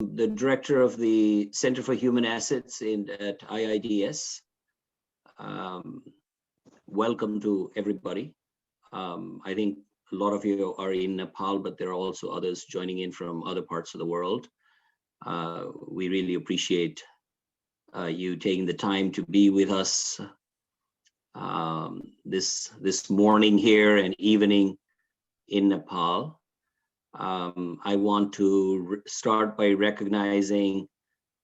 The director of the Center for Human Assets at IIDS. Welcome to everybody. I think a lot of you are in Nepal, but there are also others joining in from other parts of the world. We really appreciate you taking the time to be with us this morning here and evening in Nepal. I want to start by recognizing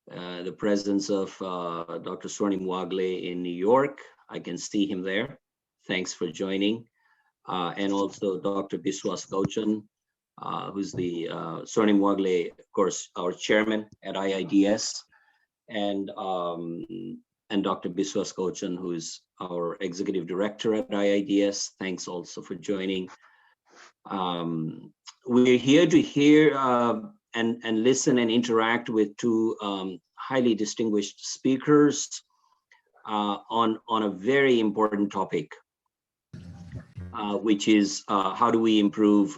the presence of Dr. Swarnim Wagle in New York. I can see him there. Thanks for joining. And also Dr. Biswas Gauchan, who's the Swarnim Wagle, of course, our chairman at IIDS, and Dr. Biswas Gauchan, who is our executive director at IIDS. Thanks also for joining. We're here to hear and listen and interact with two highly distinguished speakers on a very important topic, which is how do we improve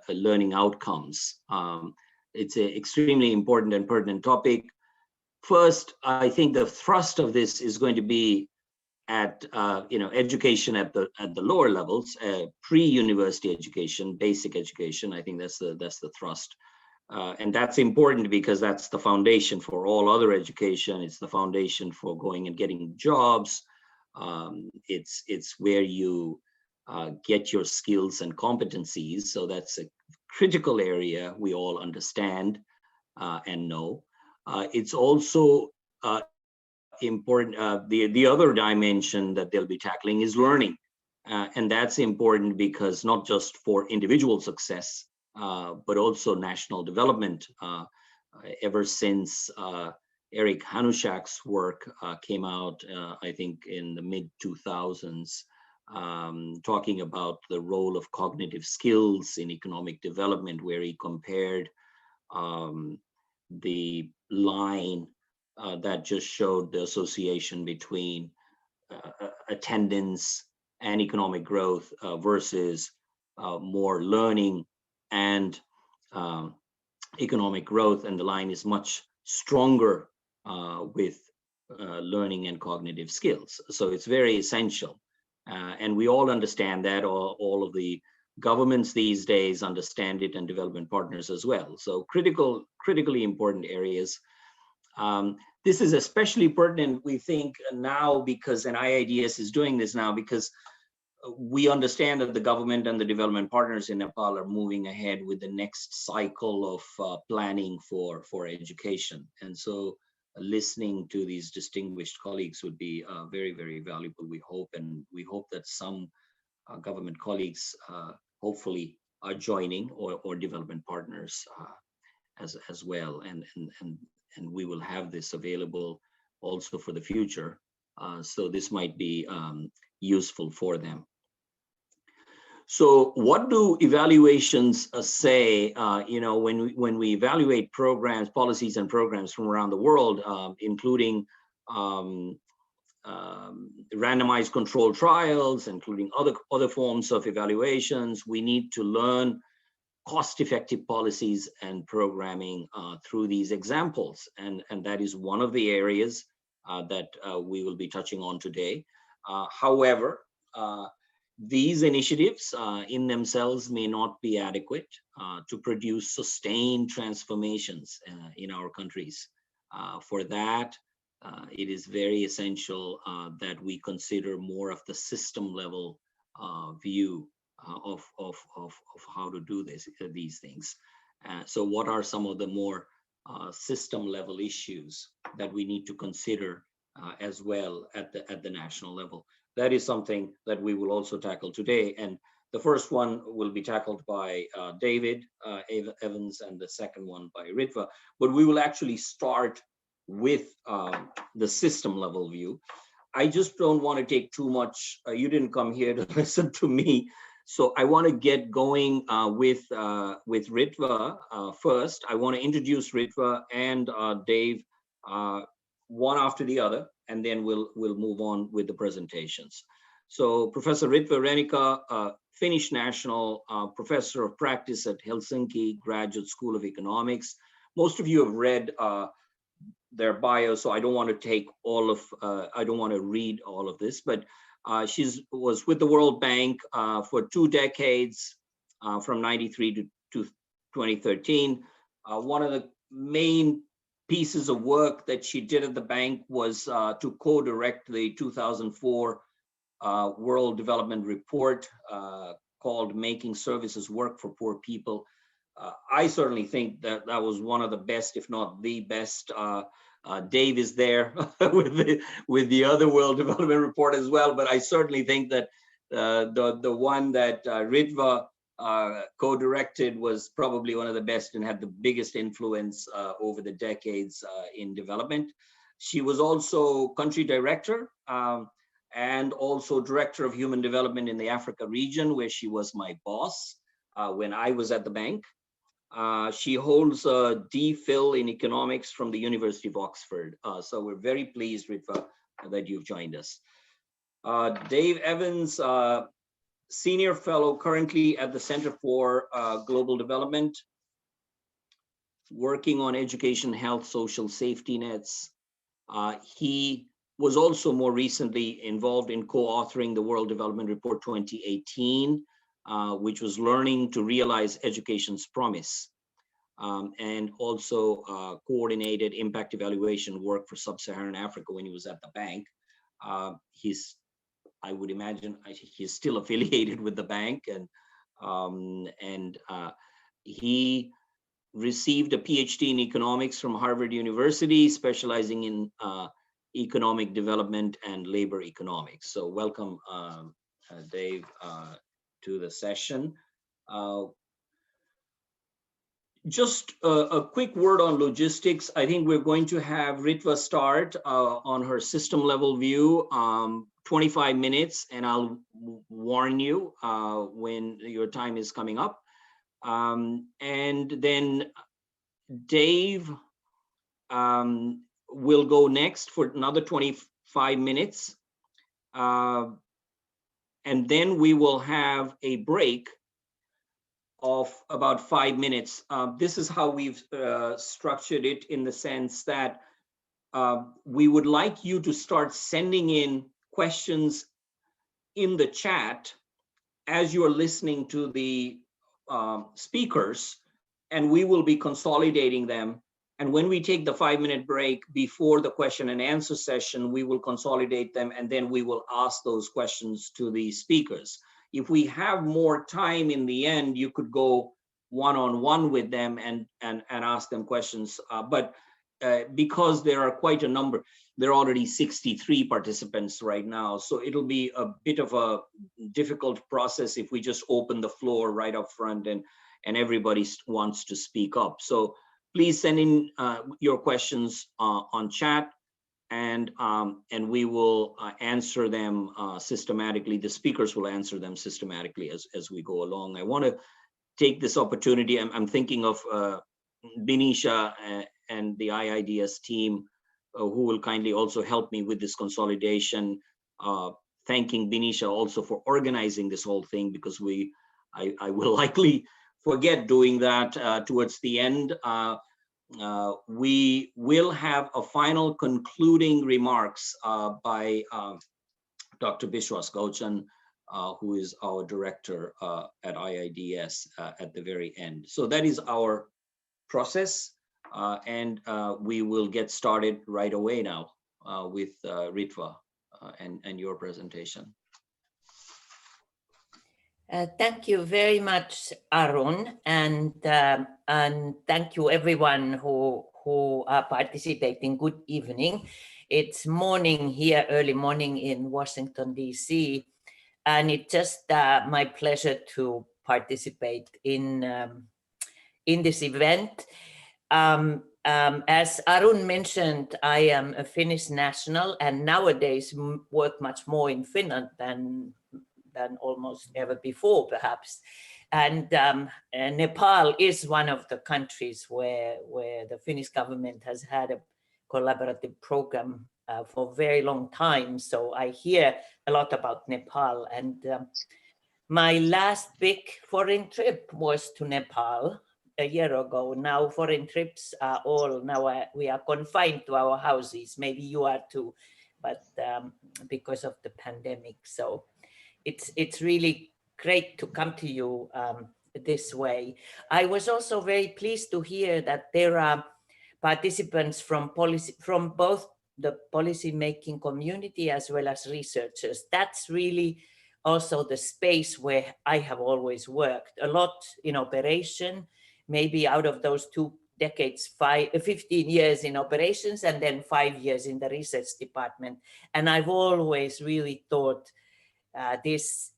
learning outcomes. It's an extremely important and pertinent topic. First, I think the thrust of this is going to be at education at the lower levels, pre-university education, basic education. I think that's the thrust, and that's important because that's the foundation for all other education. It's the foundation for going and getting jobs. It's where you get your skills and competencies. So that's a critical area we all understand and know. It's also important. The other dimension that they'll be tackling is learning, and that's important because not just for individual success, but also national development. Ever since Eric Hanushak's work came out, I think in the mid-2000s, talking about the role of cognitive skills in economic development, where he compared the line that just showed the association between attendance and economic growth versus more learning and economic growth, and the line is much stronger with learning and cognitive skills. So it's very essential, and we all understand that. All of the governments these days understand it, and development partners as well. So critically important areas. This is especially pertinent, we think, now because, and IIDS is doing this now because we understand that the government and the development partners in Nepal are moving ahead with the next cycle of planning for education. And so listening to these distinguished colleagues would be very, very valuable, we hope. And we hope that some government colleagues hopefully are joining, or development partners as well. And we will have this available also for the future. So this might be useful for them. So what do evaluations say, when we evaluate programs, policies and programs from around the world, including randomized controlled trials, including other forms of evaluations? We need to learn cost-effective policies and programming through these examples, and that is one of the areas that we will be touching on today. However, these initiatives in themselves may not be adequate to produce sustained transformations in our countries. For that, it is very essential that we consider more of the system level view of how to do these things. So what are some of the more system level issues that we need to consider as well at the national level? That is something that we will also tackle today. And the first one will be tackled by David Evans, and the second one by Ritva. But we will actually start with the system level view. I just don't want to take too much. You didn't come here to listen to me. So I want to get going with Ritva first. I want to introduce Ritva and Dave one after the other, and then we'll move on with the presentations. So Professor Ritva Reinikka, Finnish national professor of practice at Helsinki Graduate School of Economics, Most of you have read their bio, so I don't want to take all of, I don't want to read all of this, but was with the World Bank for 2 decades, from 93 to 2013. One of the main pieces of work that she did at the bank was to co-direct the 2004 World Development Report called Making Services Work for Poor People. I certainly think that that was one of the best, if not the best. Dave is there with the other World Development Report as well, but I certainly think that the one that Ritva co-directed was probably one of the best and had the biggest influence over the decades in development. She was also country director and also director of human development in the Africa region, where she was my boss when I was at the bank. She holds a DPhil in economics from the University of Oxford. So we're very pleased, Ritva, that you've joined us. Dave Evans, Senior Fellow currently at the Center for Global Development, working on education, health, social safety nets. He was also more recently involved in co-authoring the World Development Report 2018, which was learning to realize education's promise, and also coordinated impact evaluation work for sub-Saharan Africa when he was at the bank. I would imagine he's still affiliated with the bank, and he received a PhD in economics from Harvard University, specializing in economic development and labor economics. So welcome, Dave, to the session. Just a quick word on logistics. I think we're going to have Ritva start on her system level view, 25 minutes, and I'll warn you when your time is coming up. And then Dave will go next for another 25 minutes. And then we will have a break of about 5 minutes. This is how we've structured it, in the sense that we would like you to start sending in questions in the chat as you're listening to the speakers, and we will be consolidating them. And when we take the 5-minute break before the question and answer session, we will consolidate them, and then we will ask those questions to the speakers. If we have more time in the end, you could go one-on-one with them and ask them questions. But because there are quite a number, there are already 63 participants right now, so it'll be a bit of a difficult process if we just open the floor right up front and everybody wants to speak up. So please send in your questions on chat, and we will answer them systematically. The speakers will answer them systematically as we go along. I want to take this opportunity. I'm thinking of Benisha and the IIDS team, who will kindly also help me with this consolidation. Thanking Benisha also for organizing this whole thing, because I will likely forget doing that towards the end. We will have a final concluding remarks by Dr. Bishwas Gauchan, who is our director at IIDS at the very end. So that is our process, and we will get started right away now with Ritva and your presentation. Thank you very much, Arun, and thank you everyone who are participating. Good evening. It's morning here, early morning in Washington, D.C., and it's just my pleasure to participate in this event. As Arun mentioned, I am a Finnish national, and nowadays work much more in Finland than almost ever before, perhaps. And Nepal is one of the countries where the Finnish government has had a collaborative program for a very long time. So I hear a lot about Nepal. And my last big foreign trip was to Nepal a year ago. Now foreign trips are all, now we are confined to our houses. Maybe you are too, but because of the pandemic. So it's really great to come to you this way. I was also very pleased to hear that there are participants from both the policy making community as well as researchers. That's really also the space where I have always worked, a lot in operation, maybe out of those 2 decades, 15 years in operations and then 5 years in the research department. And I've always really thought this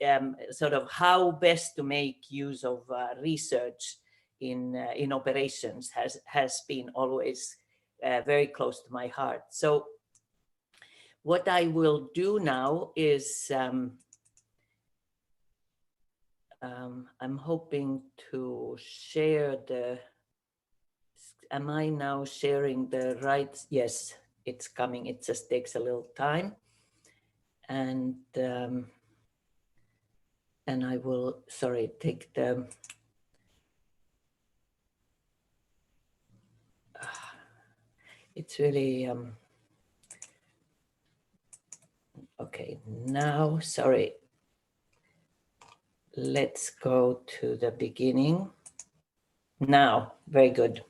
sort of how best to make use of research in operations has been always very close to my heart. So what I will do now is I'm hoping to share am I now sharing the right? Yes, it's coming. It just takes a little time. And I will, sorry, take the, it's really, okay, now, sorry. Let's go to the beginning. Now, very good.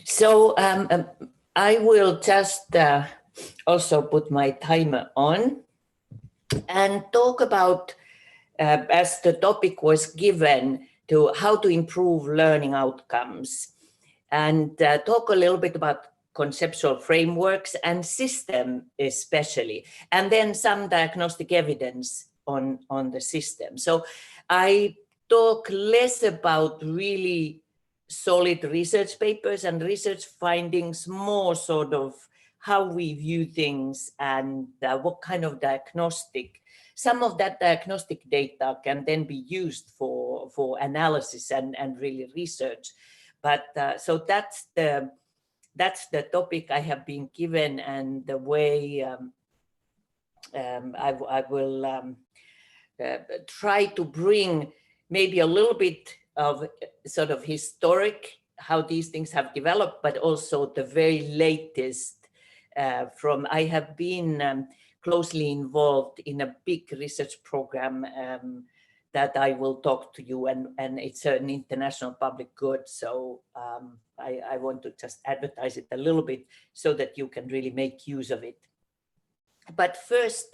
So I will just also put my timer on and talk about, as the topic was given, to how to improve learning outcomes, and talk a little bit about conceptual frameworks and system especially, and then some diagnostic evidence on the system. So I talk less about really solid research papers and research findings, more sort of how we view things and what kind of diagnostic. Some of that diagnostic data can then be used for analysis and really research. But so that's the topic I have been given, and the way I will try to bring maybe a little bit of sort of historic, how these things have developed, but also the very latest from, I have been closely involved in a big research program that I will talk to you, and it's an international public good. So I want to just advertise it a little bit so that you can really make use of it. But first,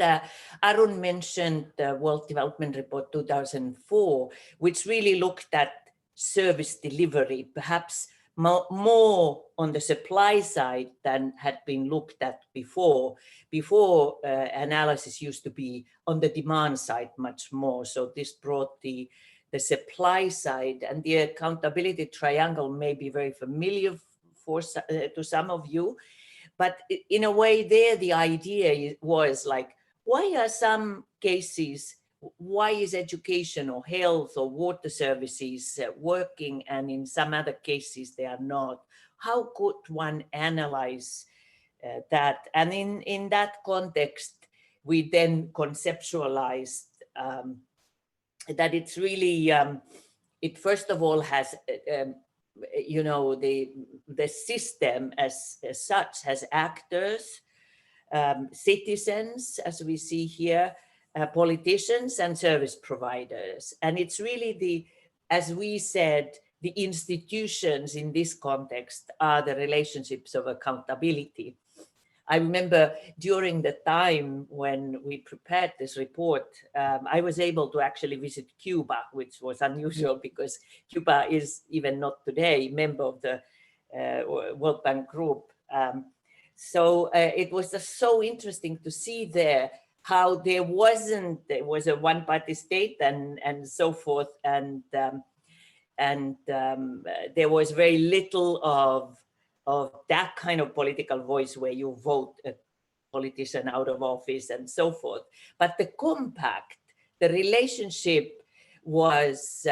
Arun mentioned the World Development Report 2004, which really looked at service delivery, perhaps more on the supply side than had been looked at before. Before, analysis used to be on the demand side much more. So this brought the supply side, and the accountability triangle may be very familiar to some of you. But in a way there, the idea was like, why are some cases, why is education or health or water services working, and in some other cases they are not? How could one analyze that? And in that context, we then conceptualized that it's really, it first of all has, you know, the system as such has actors, citizens, as we see here, politicians and service providers. And it's really as we said, the institutions in this context are the relationships of accountability. I remember during the time when we prepared this report, I was able to actually visit Cuba, which was unusual because Cuba is even not today a member of the World Bank Group. So it was just so interesting to see there how there was a one-party state and so forth, and there was very little of that kind of political voice where you vote a politician out of office and so forth. But the compact, the relationship was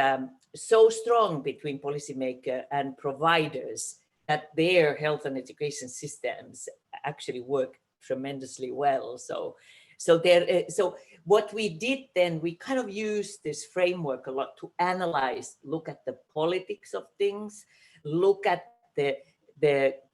so strong between policymaker and providers that their health and education systems actually work tremendously well. So So so what we did then, we kind of used this framework a lot to analyze, look at the politics of things, look at the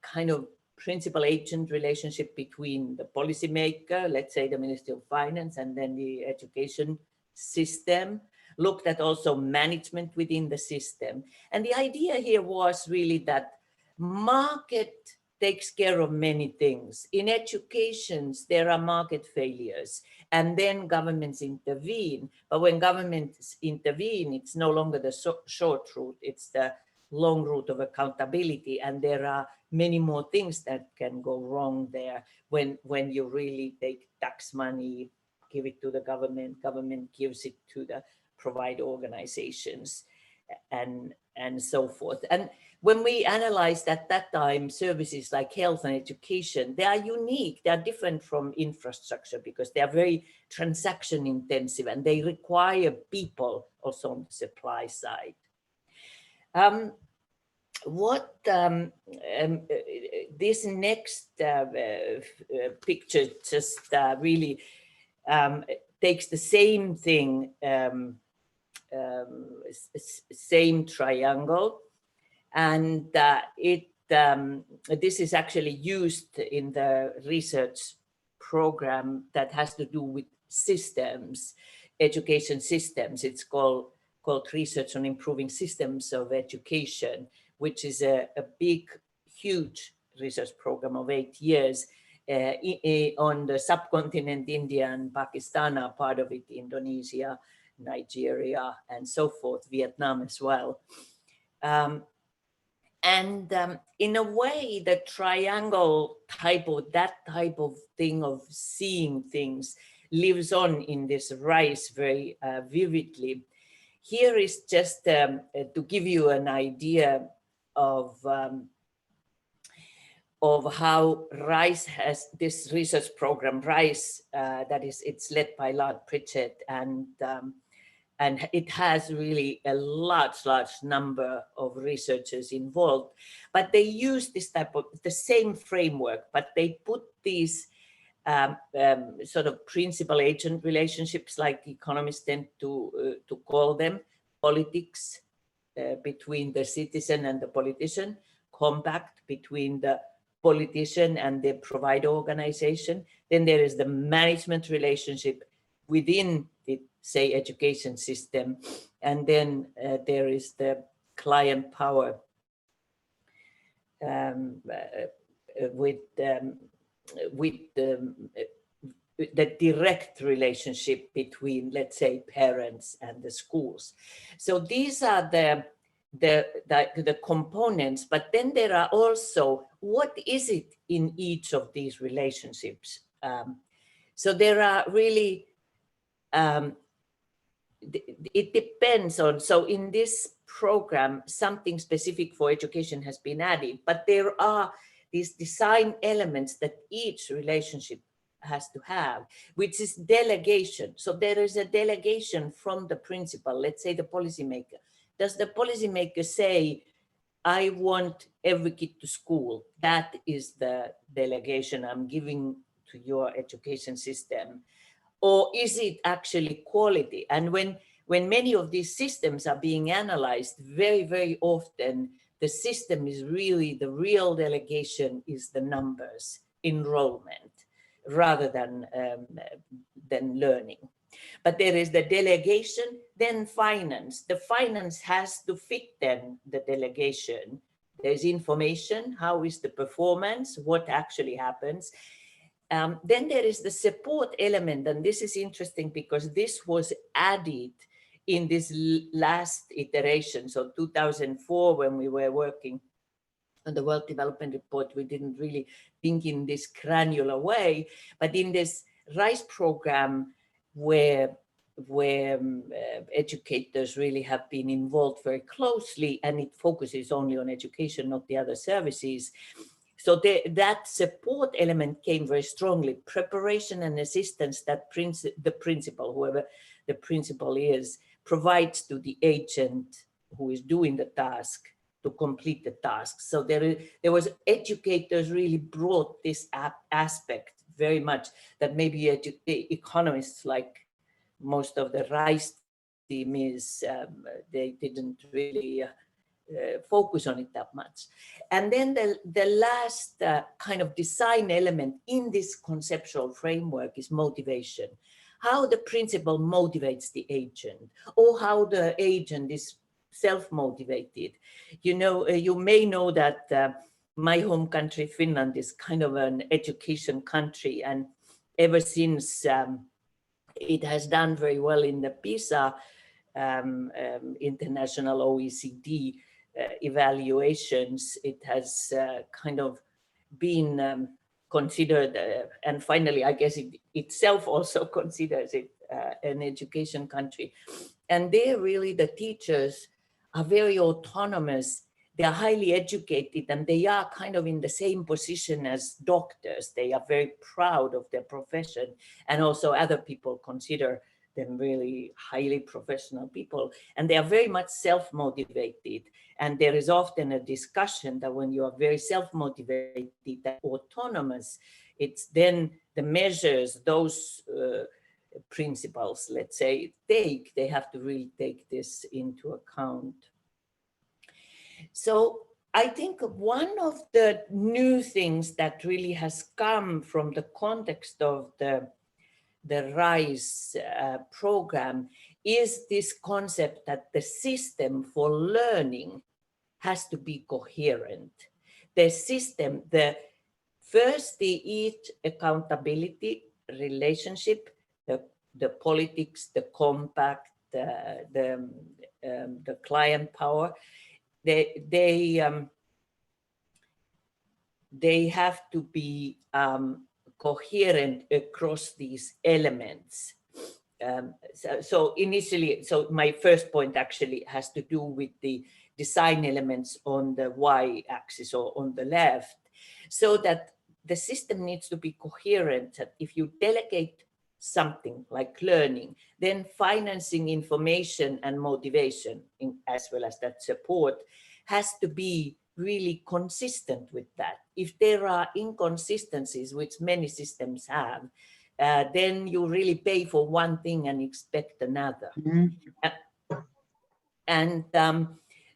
kind of principal agent relationship between the policymaker, let's say the Ministry of Finance, and then the education system, looked at also management within the system. And the idea here was really that market takes care of many things. In educations, there are market failures, and then governments intervene. But when governments intervene, it's no longer the short route, it's the long route of accountability. And there are many more things that can go wrong there when you really take tax money, give it to the government gives it to the provider organizations, and so forth. And when we analyzed at that time services like health and education, they are unique, they are different from infrastructure because they are very transaction intensive and they require people also on the supply side. This next picture just really takes the same thing, same triangle, and this is actually used in the research program that has to do with systems, education systems. It's called Research on Improving Systems of Education, which is a big, huge research program of 8 years on the subcontinent. India and Pakistan are part of it, Indonesia, Nigeria, and so forth, Vietnam as well. In a way, the triangle type of thing of seeing things lives on in this RISE very vividly. Here is just to give you an idea of how RISE has this research program, RISE, it's led by Lard Pritchett, and it has really a large number of researchers involved, but they use this type of the same framework, but they put these sort of principal agent relationships, like economists tend to call them, politics between the citizen and the politician, compact between the politician and the provider organization. Then there is the management relationship within the, say, education system, and then there is the client power with the direct relationship between, let's say, parents and the schools. So these are the components, but then there are also, what is it in each of these relationships? So there are really, it depends on, so in this program, something specific for education has been added, but there are these design elements that each relationship has to have, which is delegation. So there is a delegation from the principal, let's say the policymaker. Does the policymaker say, I want every kid to school? That is the delegation I'm giving to your education system. Or is it actually quality? And when many of these systems are being analyzed, very, very often, the system is really, the real delegation is the numbers, enrollment, rather than learning. But there is the delegation, then finance. The finance has to fit then the delegation. There's information, how is the performance, what actually happens. Then there is the support element, and this is interesting because this was added in this last iteration. So 2004, when we were working on the World Development Report, we didn't really think in this granular way, but in this RISE program, where educators really have been involved very closely, and it focuses only on education, not the other services. So that support element came very strongly. Preparation and assistance that the principal, whoever the principal is, provides to the agent who is doing the task to complete the task. So there was educators really brought this aspect very much that maybe economists, like most of the RISE team is, they didn't really focus on it that much. And then the last kind of design element in this conceptual framework is motivation. How the principal motivates the agent, or how the agent is self-motivated. You know, you may know that my home country, Finland, is kind of an education country, and ever since it has done very well in the PISA international OECD evaluations. It has kind of been considered, and finally, I guess it itself also considers it an education country. And there really the teachers are very autonomous. They are highly educated, and they are kind of in the same position as doctors. They are very proud of their profession, and also other people consider them really highly professional people, and they are very much self-motivated. And there is often a discussion that when you are very self-motivated and autonomous, it's then the measures those principles, let's say, they have to really take this into account. So I think one of the new things that really has come from the context of the RISE program is this concept that the system for learning has to be coherent. The system, the each accountability relationship, the politics, the compact, the client power, they have to be coherent across these elements. So my first point actually has to do with the design elements on the y-axis or on the left, so that the system needs to be coherent. That if you delegate something like learning, then financing, information, and motivation, as well as that support, has to be really consistent with that. If there are inconsistencies, which many systems have, then you really pay for one thing and expect another. Mm-hmm. And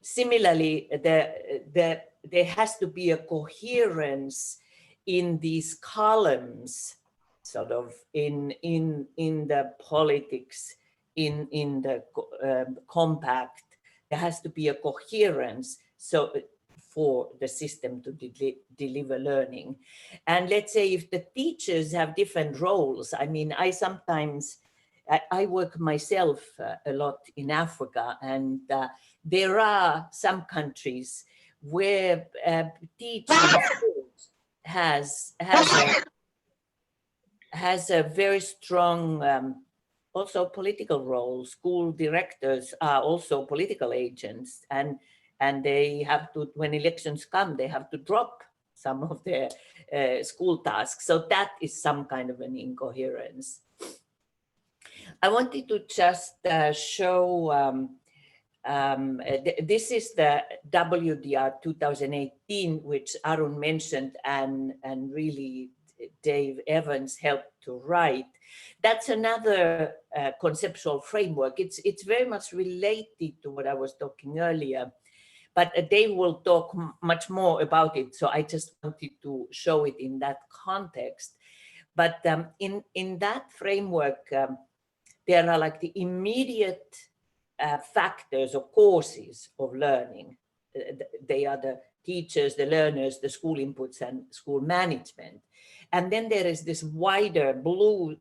similarly, there has to be a coherence in these columns, sort of in the politics, in the compact. There has to be a coherence so for the system to deliver learning. And let's say if the teachers have different roles, I mean, I work myself a lot in Africa, and there are some countries where teaching has a very strong also political role. School directors are also political agents, and they have to, when elections come, they have to drop some of their school tasks. So that is some kind of an incoherence. I wanted to just show, this is the WDR 2018, which Arun mentioned, and really Dave Evans helped to write. That's another conceptual framework. It's very much related to what I was talking earlier, but Dave will talk much more about it. So I just wanted to show it in that context. But in that framework, there are like the immediate factors or causes of learning. They are the teachers, the learners, the school inputs, and school management. And then there is this wider blue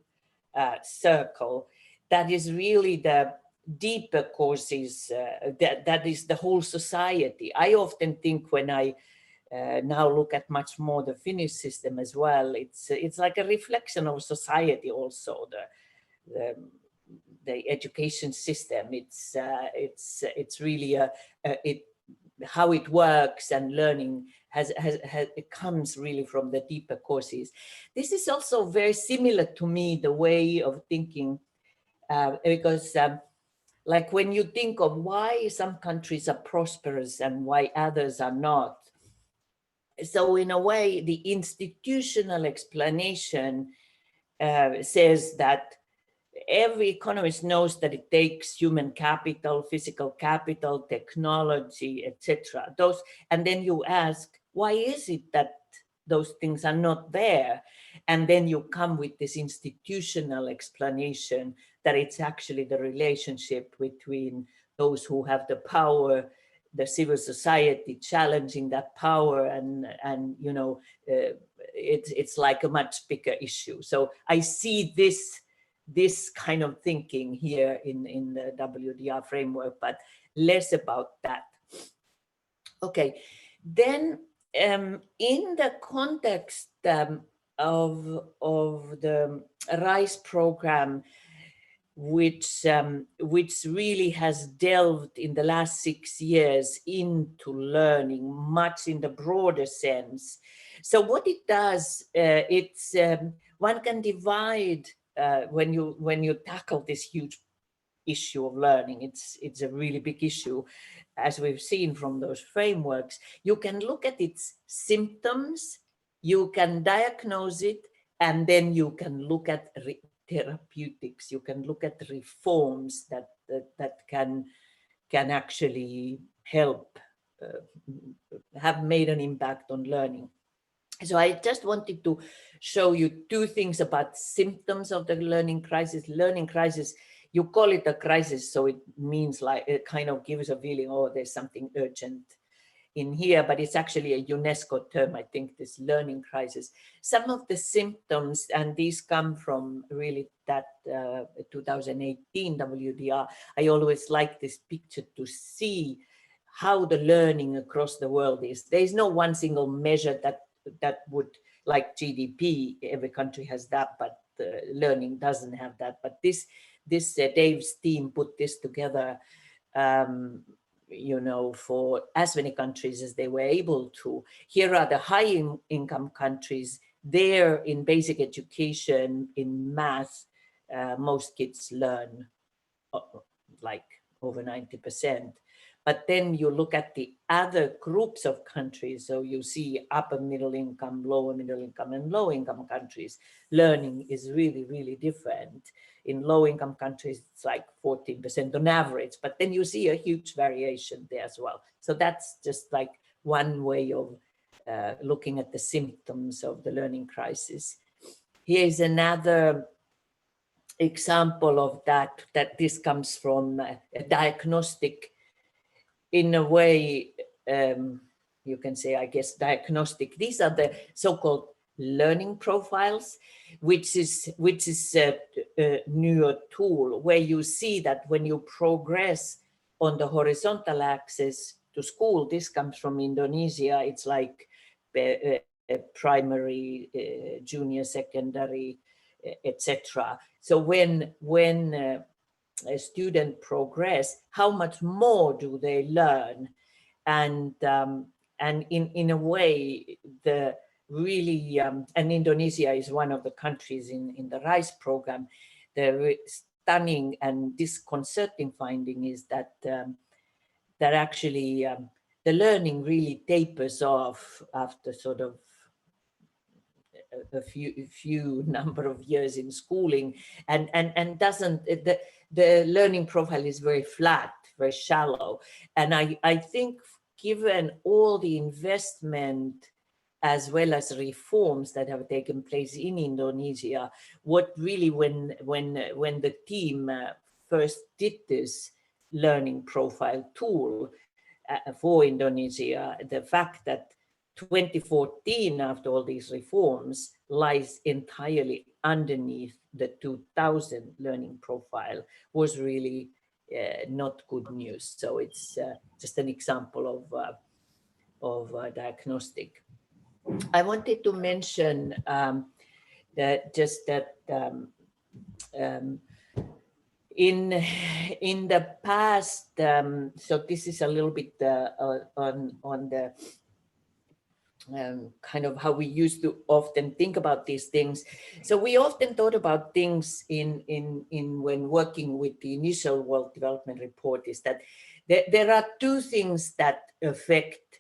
circle that is really the deeper causes, that is the whole society. I often think when I now look at much more the Finnish system as well, it's like a reflection of society also, the education system. It's really how it works, and learning it comes really from the deeper causes. This is also very similar to me, the way of thinking, because like when you think of why some countries are prosperous and why others are not, So in a way, the institutional explanation says that every economist knows that it takes human capital, physical capital, technology, etc. Those, and then you ask, why is it that those things are not there? And then you come with this institutional explanation that it's actually the relationship between those who have the power, the civil society challenging that power, and you know, it's like a much bigger issue. So I see this kind of thinking here in the WDR framework, but less about that. Okay, then in the context of the RISE program, which really has delved in the last 6 years into learning much in the broader sense. So what it does, it's one can divide when you tackle this huge issue of learning. It's a really big issue, as we've seen from those frameworks. You can look at its symptoms, you can diagnose it, and then you can look at therapeutics. You can look at reforms that can actually help have made an impact on learning. So I just wanted to show you two things about symptoms of the learning crisis. Learning crisis, you call it a crisis, so it means like, it kind of gives a feeling, oh, there's something urgent in here, but it's actually a UNESCO term, I think, this learning crisis. Some of the symptoms, and these come from really that 2018 WDR, I always like this picture to see how the learning across the world is. There's no one single measure that would, like GDP, every country has that, but learning doesn't have that. But this Dave's team put this together, you know, for as many countries as they were able to. Here are the high income countries. There in basic education, in math, most kids learn like over 90%. But then you look at the other groups of countries. So you see upper middle income, lower middle income, and low income countries. Learning is really, really different. In low income countries, it's like 14% on average, but then you see a huge variation there as well. So that's just like one way of looking at the symptoms of the learning crisis. Here is another example of that this comes from a diagnostic, in a way, you can say, I guess, diagnostic. These are the so-called learning profiles, which is a newer tool where you see that when you progress on the horizontal axis to school, this comes from Indonesia, it's like primary, junior, secondary, etc. So when a student progress, how much more do they learn? And in a way, the really, and Indonesia is one of the countries in the RISE program, the stunning and disconcerting finding is that that actually the learning really tapers off after sort of a few number of years in schooling, and doesn't, the learning profile is very flat, very shallow. And I think given all the investment as well as reforms that have taken place in Indonesia, what really, when the team first did this learning profile tool for Indonesia, the fact that 2014, after all these reforms, lies entirely underneath the 2000 learning profile was really not good news. So it's just an example of diagnostic. I wanted to mention that in the past, so this is a little bit on the kind of how we used to often think about these things. So we often thought about things in when working with the initial World Development Report is that there are two things that affect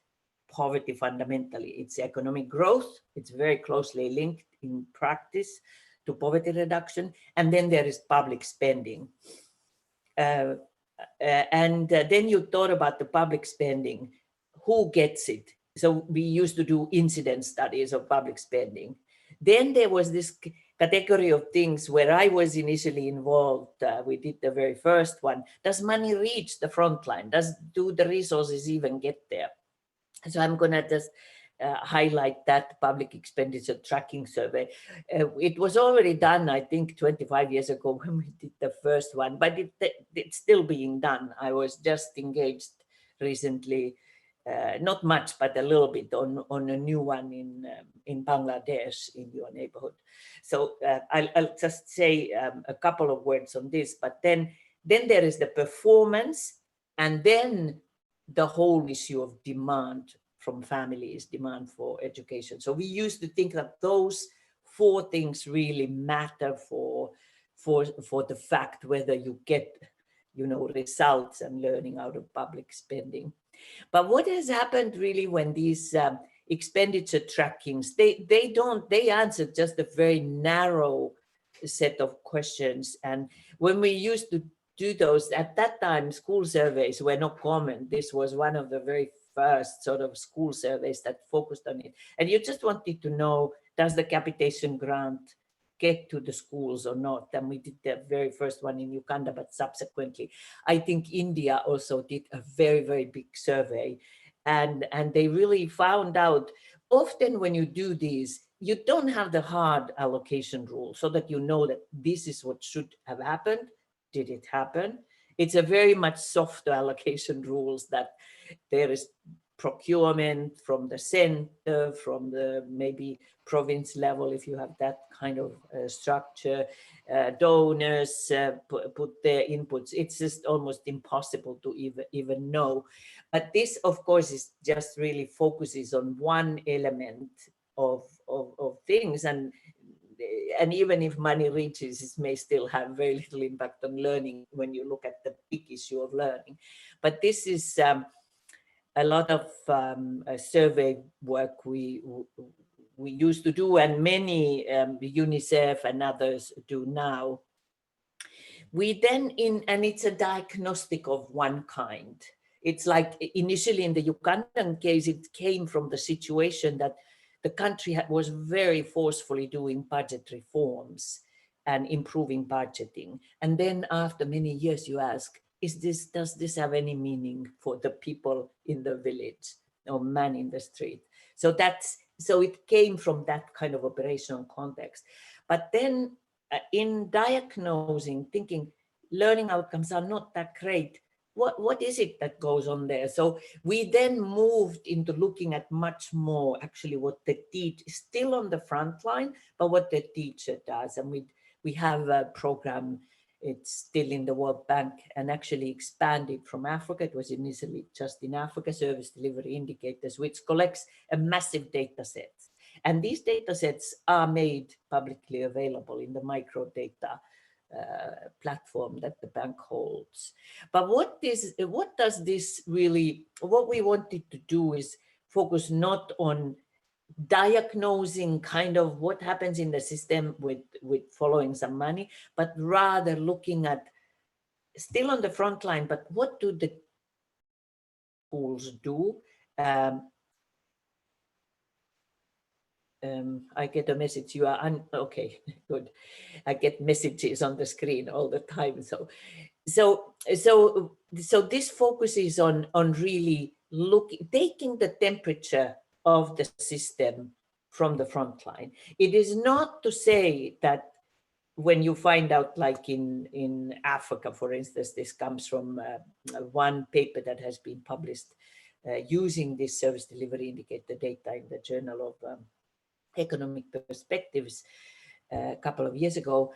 poverty fundamentally. It's economic growth. It's very closely linked in practice to poverty reduction. And then there is public spending. Then you thought about the public spending. Who gets it? So we used to do incident studies of public spending. Then there was this category of things where I was initially involved. We did the very first one. Does money reach the front line? Do the resources even get there? So I'm going to just highlight that public expenditure tracking survey. It was already done, I think, 25 years ago when we did the first one, but it's still being done. I was just engaged recently, not much, but a little bit on a new one in Bangladesh, in your neighborhood. So I'll just say a couple of words on this, but then there is the performance, and then the whole issue of demand from families, demand for education. So we used to think that those four things really matter for the fact whether you get, results and learning out of public spending. But what has happened really when these expenditure trackings, they answer just a very narrow set of questions. And when we used to do those, at that time, school surveys were not common. This was one of the very first sort of school surveys that focused on it. And you just wanted to know, does the capitation grant get to the schools or not? And we did the very first one in Uganda, but subsequently, I think India also did a very, very big survey. And they really found out, often when you do these, you don't have the hard allocation rule so that you know that this is what should have happened. Did it happen? It's a very much softer allocation rules that there is procurement from the center, from the maybe province level, if you have that kind of structure, donors put their inputs. It's just almost impossible to even know. But this, of course, is just really focuses on one element of things. And even if money reaches, it may still have very little impact on learning when you look at the big issue of learning. But this is a lot of survey work we used to do, and many UNICEF and others do now. We then and it's a diagnostic of one kind. It's like initially in the Ugandan case, it came from the situation that the country was very forcefully doing budget reforms and improving budgeting. And then after many years, you ask, does this have any meaning for the people in the village or man in the street? So it came from that kind of operational context. But then in diagnosing, thinking learning outcomes are not that great, what is it that goes on there? So we then moved into looking at much more actually what the teacher, still on the front line, but what the teacher does. And we have a program, it's still in the World Bank and actually expanded from Africa. It was initially just in Africa, Service Delivery Indicators, which collects a massive data set. And these data sets are made publicly available in the microdata platform that the bank holds. But what does this really, what we wanted to do is focus not on diagnosing kind of what happens in the system with following some money, but rather looking at still on the front line, but what do the schools do? I get a message, you are okay, good. I get messages on the screen all the time. So this focuses on really taking the temperature of the system from the front line. It is not to say that when you find out, like in Africa, for instance, this comes from one paper that has been published using this service delivery indicator data in the Journal of Economic Perspectives a couple of years ago,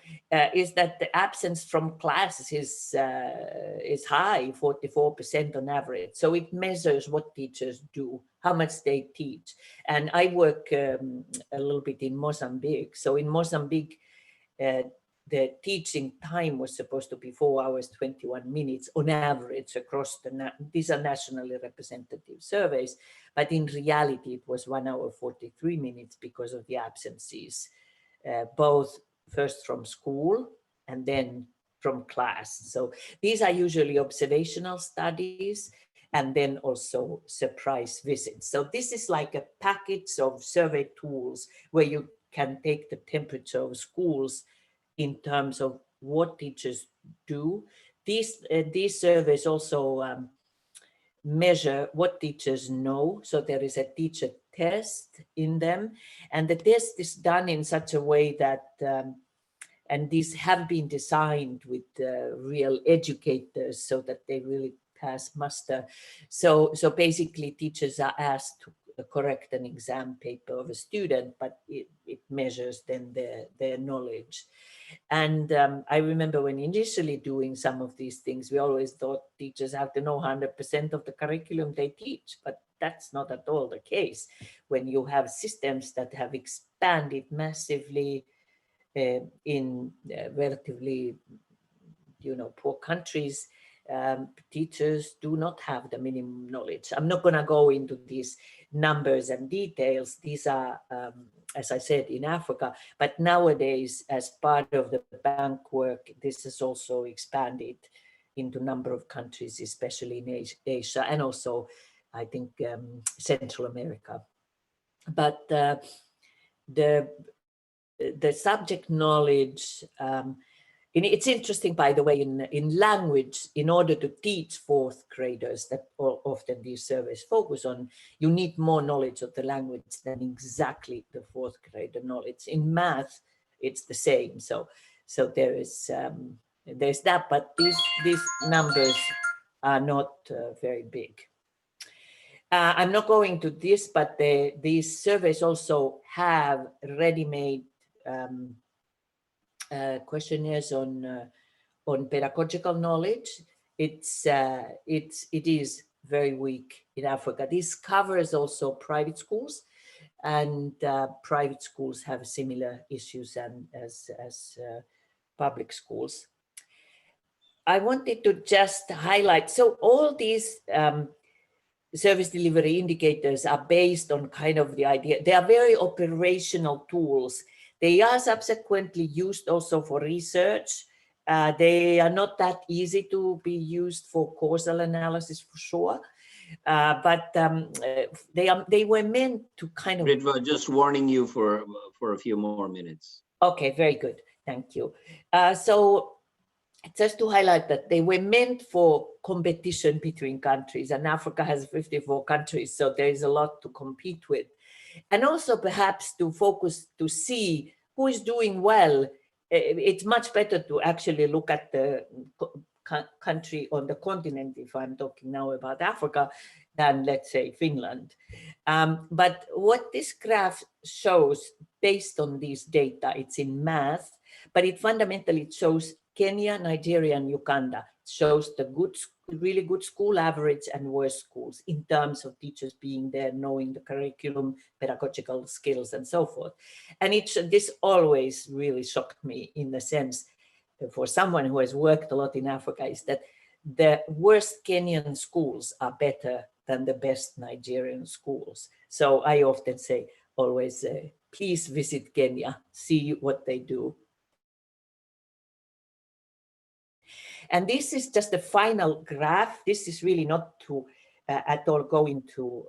is that the absence from classes is high, 44% on average. So it measures what teachers do, how much they teach. And I work a little bit in Mozambique. So in Mozambique, the teaching time was supposed to be 4 hours, 21 minutes on average across these are nationally representative surveys, but in reality it was 1 hour, 43 minutes because of the absences, both first from school and then from class. So these are usually observational studies and then also surprise visits. So this is like a package of survey tools where you can take the temperature of schools in terms of what teachers do. These surveys also measure what teachers know. So there is a teacher test in them, and the test is done in such a way that, and these have been designed with real educators so that they really pass muster. So basically teachers are asked to correct an exam paper of a student, but it measures then their knowledge. And I remember when initially doing some of these things, we always thought teachers have to know 100% of the curriculum they teach, but that's not at all the case. When you have systems that have expanded massively in relatively, poor countries, teachers do not have the minimum knowledge. I'm not going to go into these numbers and details. These are, as I said, in Africa, but nowadays, as part of the bank work, this has also expanded into a number of countries, especially in Asia and also, I think, Central America. But the subject knowledge, it's interesting, by the way, in language, in order to teach fourth graders, that often these surveys focus on, you need more knowledge of the language than exactly the fourth grader knowledge. In math, it's the same. So there is there's that, but these numbers are not very big. I'm not going to this, but these surveys also have ready-made questionnaires on pedagogical knowledge. It is very weak in Africa. This covers also private schools, and private schools have similar issues as public schools. I wanted to just highlight, so all these service delivery indicators are based on kind of the idea, they are very operational tools. They are subsequently used also for research. They are not that easy to be used for causal analysis for sure, but they were meant to kind of. Ritva, just warning you for a few more minutes. Okay, very good, thank you. So just to highlight that they were meant for competition between countries, and Africa has 54 countries, so there is a lot to compete with. And also perhaps to focus to see who is doing well. It's much better to actually look at the country on the continent, if I'm talking now about Africa, than let's say Finland. But what this graph shows based on these data, it's in math, but it fundamentally shows Kenya, Nigeria, and Uganda. It shows the really good school average and worse schools in terms of teachers being there, knowing the curriculum, pedagogical skills, and so forth. And this always really shocked me in the sense, for someone who has worked a lot in Africa, is that the worst Kenyan schools are better than the best Nigerian schools. So I often say, always, please visit Kenya, see what they do. And this is just the final graph. This is really not to at all go into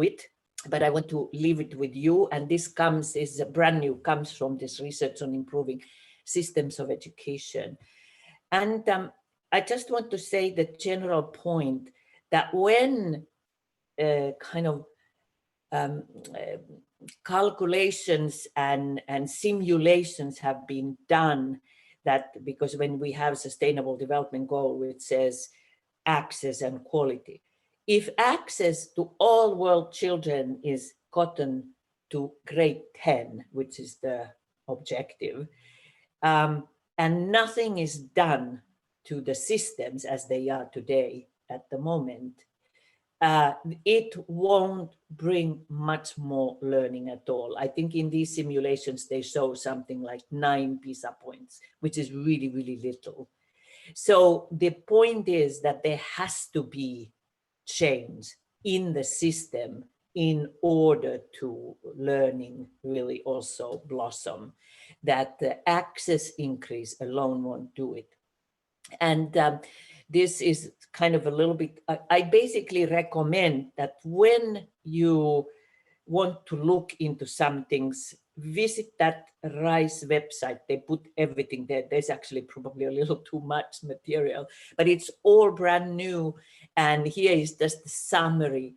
it, but I want to leave it with you. And this is brand new, comes from this research on improving systems of education. And I just want to say the general point that when calculations and simulations have been done, that because when we have sustainable development goal, which says access and quality, if access to all world children is gotten to grade 10, which is the objective, and nothing is done to the systems as they are today at the moment, it won't bring much more learning at all. I think in these simulations, they show something like 9 PISA points, which is really, really little. So the point is that there has to be change in the system in order to learning really also blossom, that the access increase alone won't do it. And this is kind of a little bit, I basically recommend that when you want to look into some things, visit that RISE website. They put everything there. There's actually probably a little too much material, but it's all brand new. And here is just the summary,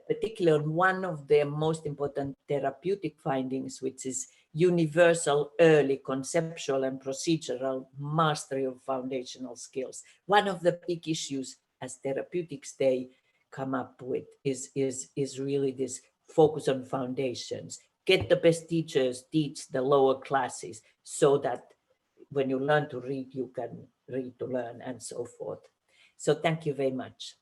particularly on one of the most important therapeutic findings, which is universal early conceptual and procedural mastery of foundational skills. One of the big issues as therapeutics they come up with is really this focus on foundations. Get the best teachers, teach the lower classes so that when you learn to read, you can read to learn and so forth. So thank you very much.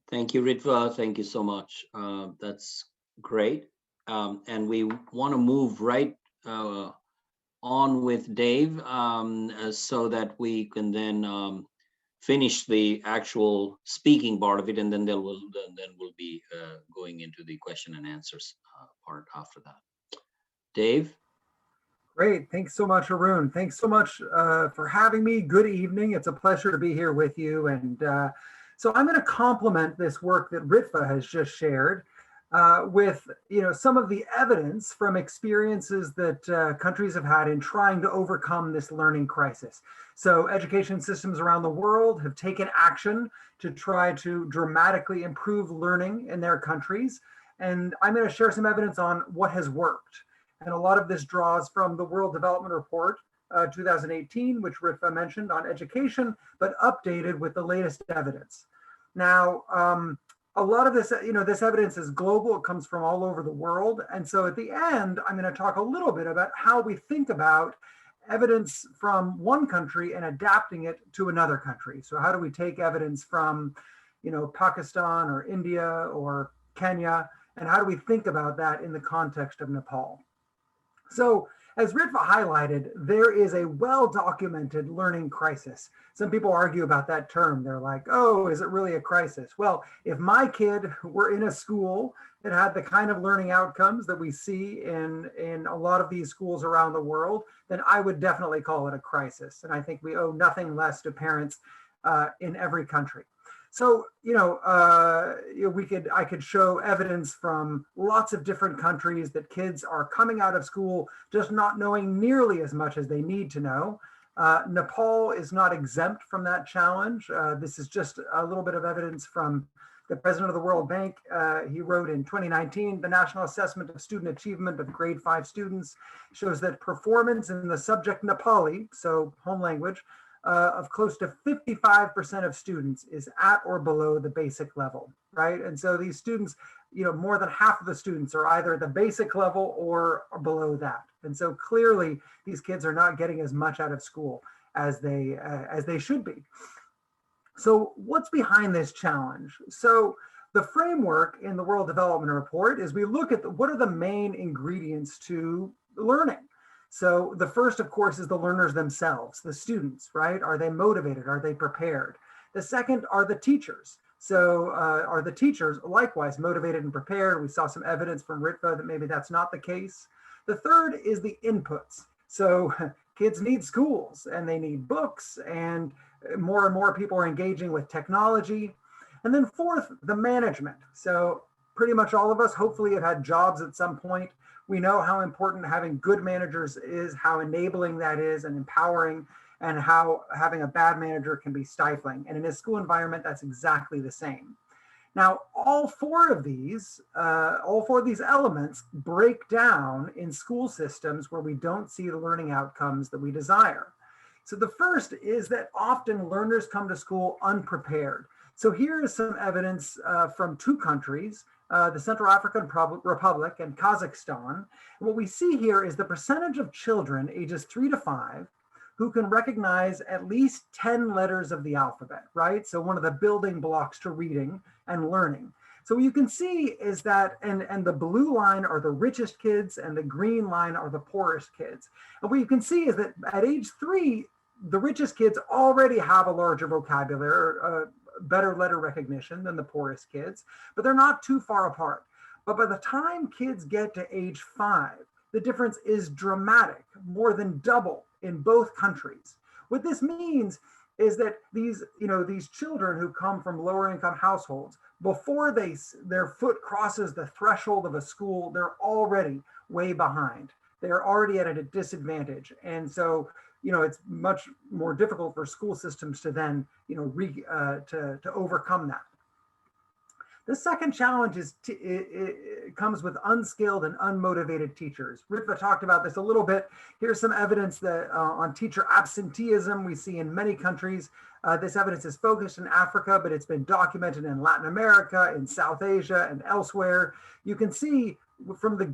Thank you, Ritva. Thank you so much. That's great. And we want to move right on with Dave so that we can then finish the actual speaking part of it, and then we'll be going into the question and answers part after that. Dave? Great. Thanks so much, Arun. Thanks so much for having me. Good evening. It's a pleasure to be here with you. And so I'm going to complement this work that Ritva has just shared with some of the evidence from experiences that countries have had in trying to overcome this learning crisis. So education systems around the world have taken action to try to dramatically improve learning in their countries. And I'm going to share some evidence on what has worked. And a lot of this draws from the World Development Report 2018, which Ritva mentioned on education, but updated with the latest evidence. Now, a lot of this, this evidence is global. It comes from all over the world. And so at the end, I'm going to talk a little bit about how we think about evidence from one country and adapting it to another country. So how do we take evidence from, Pakistan or India or Kenya, and how do we think about that in the context of Nepal? So as Ritva highlighted, there is a well-documented learning crisis. Some people argue about that term. They're like, oh, is it really a crisis? Well, if my kid were in a school that had the kind of learning outcomes that we see in a lot of these schools around the world, then I would definitely call it a crisis. And I think we owe nothing less to parents in every country. So, I could show evidence from lots of different countries that kids are coming out of school just not knowing nearly as much as they need to know. Nepal is not exempt from that challenge. This is just a little bit of evidence from the president of the World Bank. He wrote in 2019, the National Assessment of Student Achievement of Grade 5 students shows that performance in the subject Nepali, so home language, of close to 55% of students is at or below the basic level, right? And so these students, more than half of the students are either at the basic level or below that. And so clearly these kids are not getting as much out of school as they should be. So what's behind this challenge? So the framework in the World Development Report is we look at what are the main ingredients to learning. So the first, of course, is the learners themselves, the students, right? Are they motivated? Are they prepared? The second are the teachers. So are the teachers likewise motivated and prepared? We saw some evidence from Ritva that maybe that's not the case. The third is the inputs. So kids need schools and they need books, and more people are engaging with technology. And then fourth, the management. So pretty much all of us hopefully have had jobs at some point. We know how important having good managers is, how enabling that is and empowering, and how having a bad manager can be stifling. And in a school environment, that's exactly the same. Now, all four of these elements break down in school systems where we don't see the learning outcomes that we desire. So the first is that often learners come to school unprepared. So here is some evidence from two countries, the Central African Republic and Kazakhstan. And what we see here is the percentage of children ages 3 to 5 who can recognize at least 10 letters of the alphabet, right? So one of the building blocks to reading and learning. So what you can see is that, and the blue line are the richest kids and the green line are the poorest kids. And what you can see is that at age 3, the richest kids already have a larger vocabulary, better letter recognition than the poorest kids, but they're not too far apart. But by the time kids get to age 5, the difference is dramatic, more than double in both countries. What this means is that these children who come from lower income households, before their foot crosses the threshold of a school, they're already way behind. They're already at a disadvantage. And so, it's much more difficult for school systems to then, to overcome that. The second challenge is it comes with unskilled and unmotivated teachers. Ritva talked about this a little bit. Here's some evidence that on teacher absenteeism we see in many countries. This evidence is focused in Africa, but it's been documented in Latin America, in South Asia, and elsewhere. You can see from the,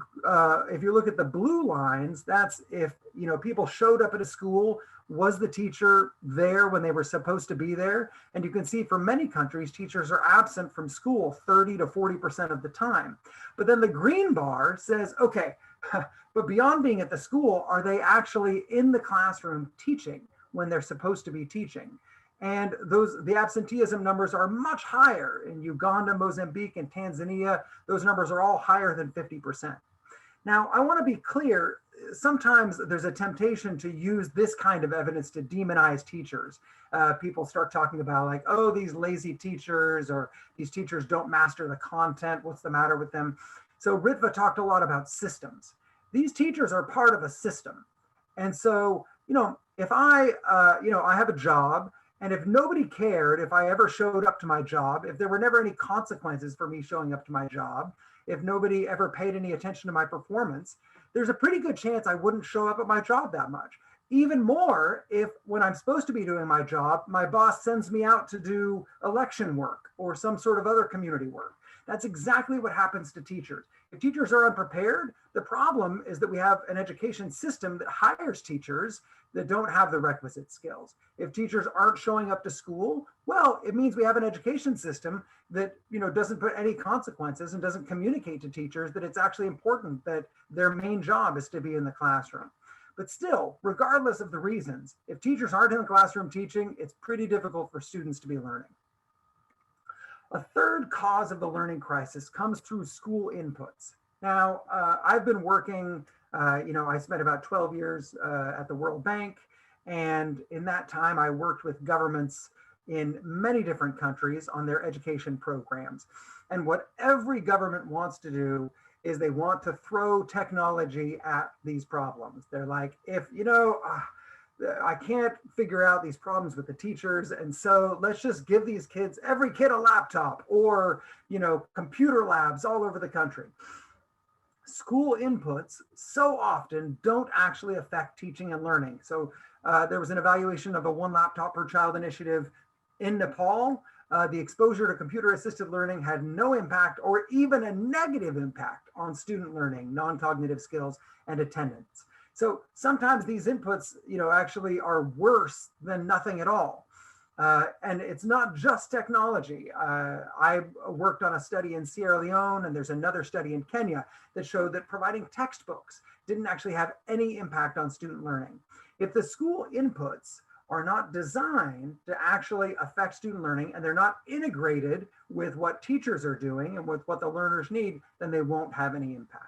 if you look at the blue lines, that's if people showed up at a school. Was the teacher there when they were supposed to be there? And you can see for many countries, teachers are absent from school 30 to 40% of the time. But then the green bar says, okay, but beyond being at the school, are they actually in the classroom teaching when they're supposed to be teaching? And the absenteeism numbers are much higher in Uganda, Mozambique, and Tanzania. Those numbers are all higher than 50%. Now, I want to be clear, sometimes there's a temptation to use this kind of evidence to demonize teachers. People start talking about like, oh, these lazy teachers, or these teachers don't master the content. What's the matter with them? So Ritva talked a lot about systems. These teachers are part of a system. And so, if I have a job, and if nobody cared if I ever showed up to my job, if there were never any consequences for me showing up to my job, if nobody ever paid any attention to my performance, there's a pretty good chance I wouldn't show up at my job that much. Even more if when I'm supposed to be doing my job, my boss sends me out to do election work or some sort of other community work. That's exactly what happens to teachers. If teachers are unprepared, the problem is that we have an education system that hires teachers that don't have the requisite skills. If teachers aren't showing up to school, well, it means we have an education system that doesn't put any consequences and doesn't communicate to teachers that it's actually important that their main job is to be in the classroom. But still, regardless of the reasons, if teachers aren't in the classroom teaching, it's pretty difficult for students to be learning. A third cause of the learning crisis comes through school inputs. Now, I've been working, I spent about 12 years at the World Bank, and in that time I worked with governments in many different countries on their education programs. And what every government wants to do is they want to throw technology at these problems. They're like, I can't figure out these problems with the teachers, and so let's just give these kids, every kid, a laptop, or computer labs all over the country. School inputs so often don't actually affect teaching and learning. So there was an evaluation of a one laptop per child initiative in Nepal. The exposure to computer-assisted learning had no impact or even a negative impact on student learning, non-cognitive skills, and attendance. So sometimes these inputs, actually are worse than nothing at all. And it's not just technology. I worked on a study in Sierra Leone, and there's another study in Kenya that showed that providing textbooks didn't actually have any impact on student learning. If the school inputs are not designed to actually affect student learning, and they're not integrated with what teachers are doing and with what the learners need, then they won't have any impact.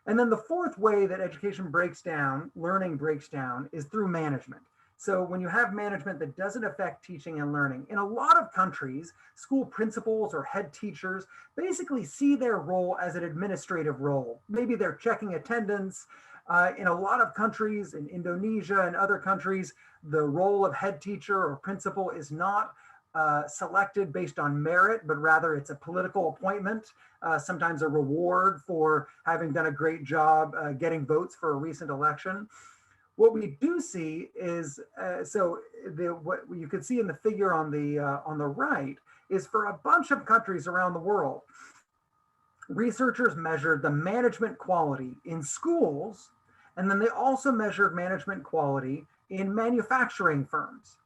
And then the fourth way that education breaks down, learning breaks down, is through management. So when you have management that doesn't affect teaching and learning, in a lot of countries, school principals or head teachers basically see their role as an administrative role. Maybe they're checking attendance. In a lot of countries, in Indonesia and other countries, the role of head teacher or principal is not selected based on merit, but rather it's a political appointment, sometimes a reward for having done a great job getting votes for a recent election. What we do see is, what you can see in the figure on the right is for a bunch of countries around the world, researchers measured the management quality in schools, and then they also measured management quality in manufacturing firms.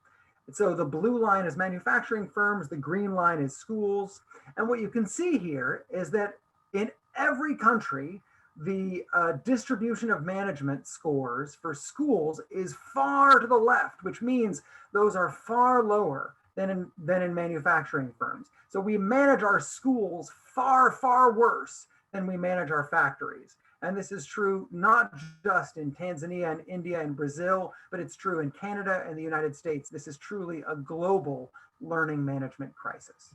So the blue line is manufacturing firms, the green line is schools. And what you can see here is that in every country, the distribution of management scores for schools is far to the left, which means those are far lower than in manufacturing firms. So we manage our schools far, far worse than we manage our factories. And this is true not just in Tanzania and India and Brazil, but it's true in Canada and the United States. This is truly a global learning management crisis.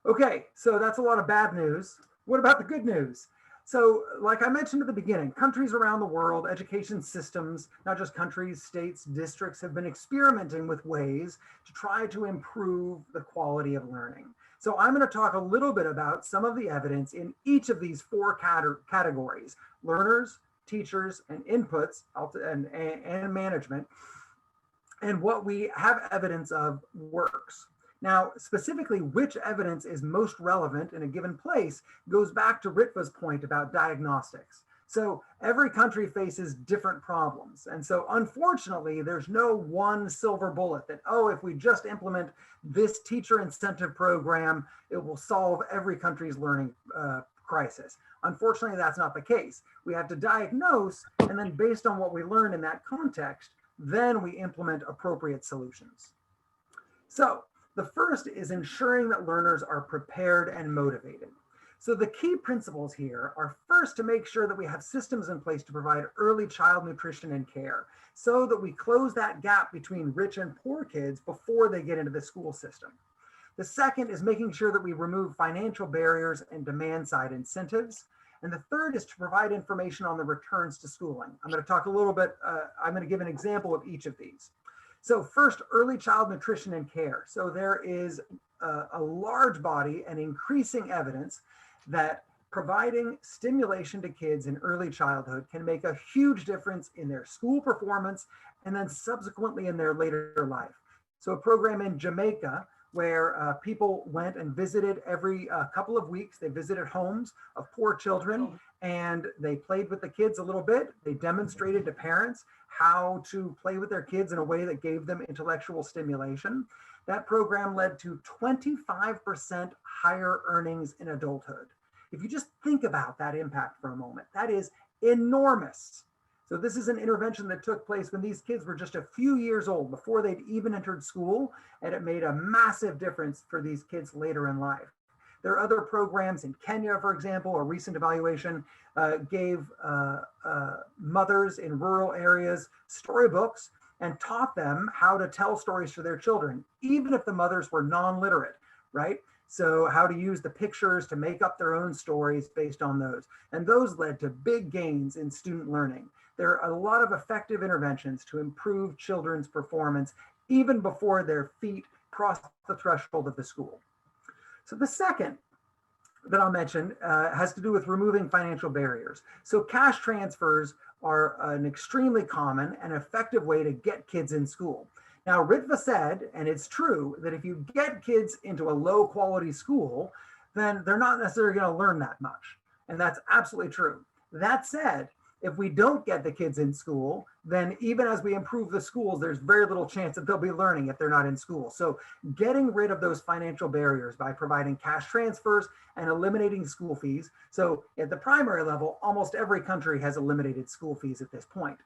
Okay, so that's a lot of bad news. What about the good news? So like I mentioned at the beginning, countries around the world, education systems, not just countries, states, districts, have been experimenting with ways to try to improve the quality of learning. So I'm going to talk a little bit about some of the evidence in each of these four categories: learners, teachers, and inputs, and management, and what we have evidence of works. Now, specifically, which evidence is most relevant in a given place goes back to Ritva's point about diagnostics. So every country faces different problems. And so unfortunately, there's no one silver bullet that, oh, if we just implement this teacher incentive program, it will solve every country's learning crisis. Unfortunately, that's not the case. We have to diagnose, and then based on what we learn in that context, then we implement appropriate solutions. So the first is ensuring that learners are prepared and motivated. So the key principles here are first to make sure that we have systems in place to provide early child nutrition and care so that we close that gap between rich and poor kids before they get into the school system. The second is making sure that we remove financial barriers and demand side incentives. And the third is to provide information on the returns to schooling. I'm going to talk a little bit, I'm going to give an example of each of these. So first, early child nutrition and care. So there is a large body and increasing evidence that providing stimulation to kids in early childhood can make a huge difference in their school performance and then subsequently in their later life. So a program in Jamaica where people went and visited every couple of weeks. They visited homes of poor children and they played with the kids a little bit. They demonstrated to parents how to play with their kids in a way that gave them intellectual stimulation. That program led to 25% higher earnings in adulthood. If you just think about that impact for a moment, that is enormous. So this is an intervention that took place when these kids were just a few years old, before they'd even entered school, and it made a massive difference for these kids later in life. There are other programs in Kenya, for example. A recent evaluation gave mothers in rural areas storybooks and taught them how to tell stories to their children, even if the mothers were non-literate, right? So how to use the pictures to make up their own stories based on those. And those led to big gains in student learning. There are a lot of effective interventions to improve children's performance even before their feet cross the threshold of the school. So the second that I'll mention has to do with removing financial barriers. So cash transfers are an extremely common and effective way to get kids in school. Now, Ritva said, and it's true, that if you get kids into a low quality school, then they're not necessarily going to learn that much. And that's absolutely true. That said, if we don't get the kids in school, then even as we improve the schools, there's very little chance that they'll be learning if they're not in school. So getting rid of those financial barriers by providing cash transfers and eliminating school fees. So at the primary level, almost every country has eliminated school fees at this point.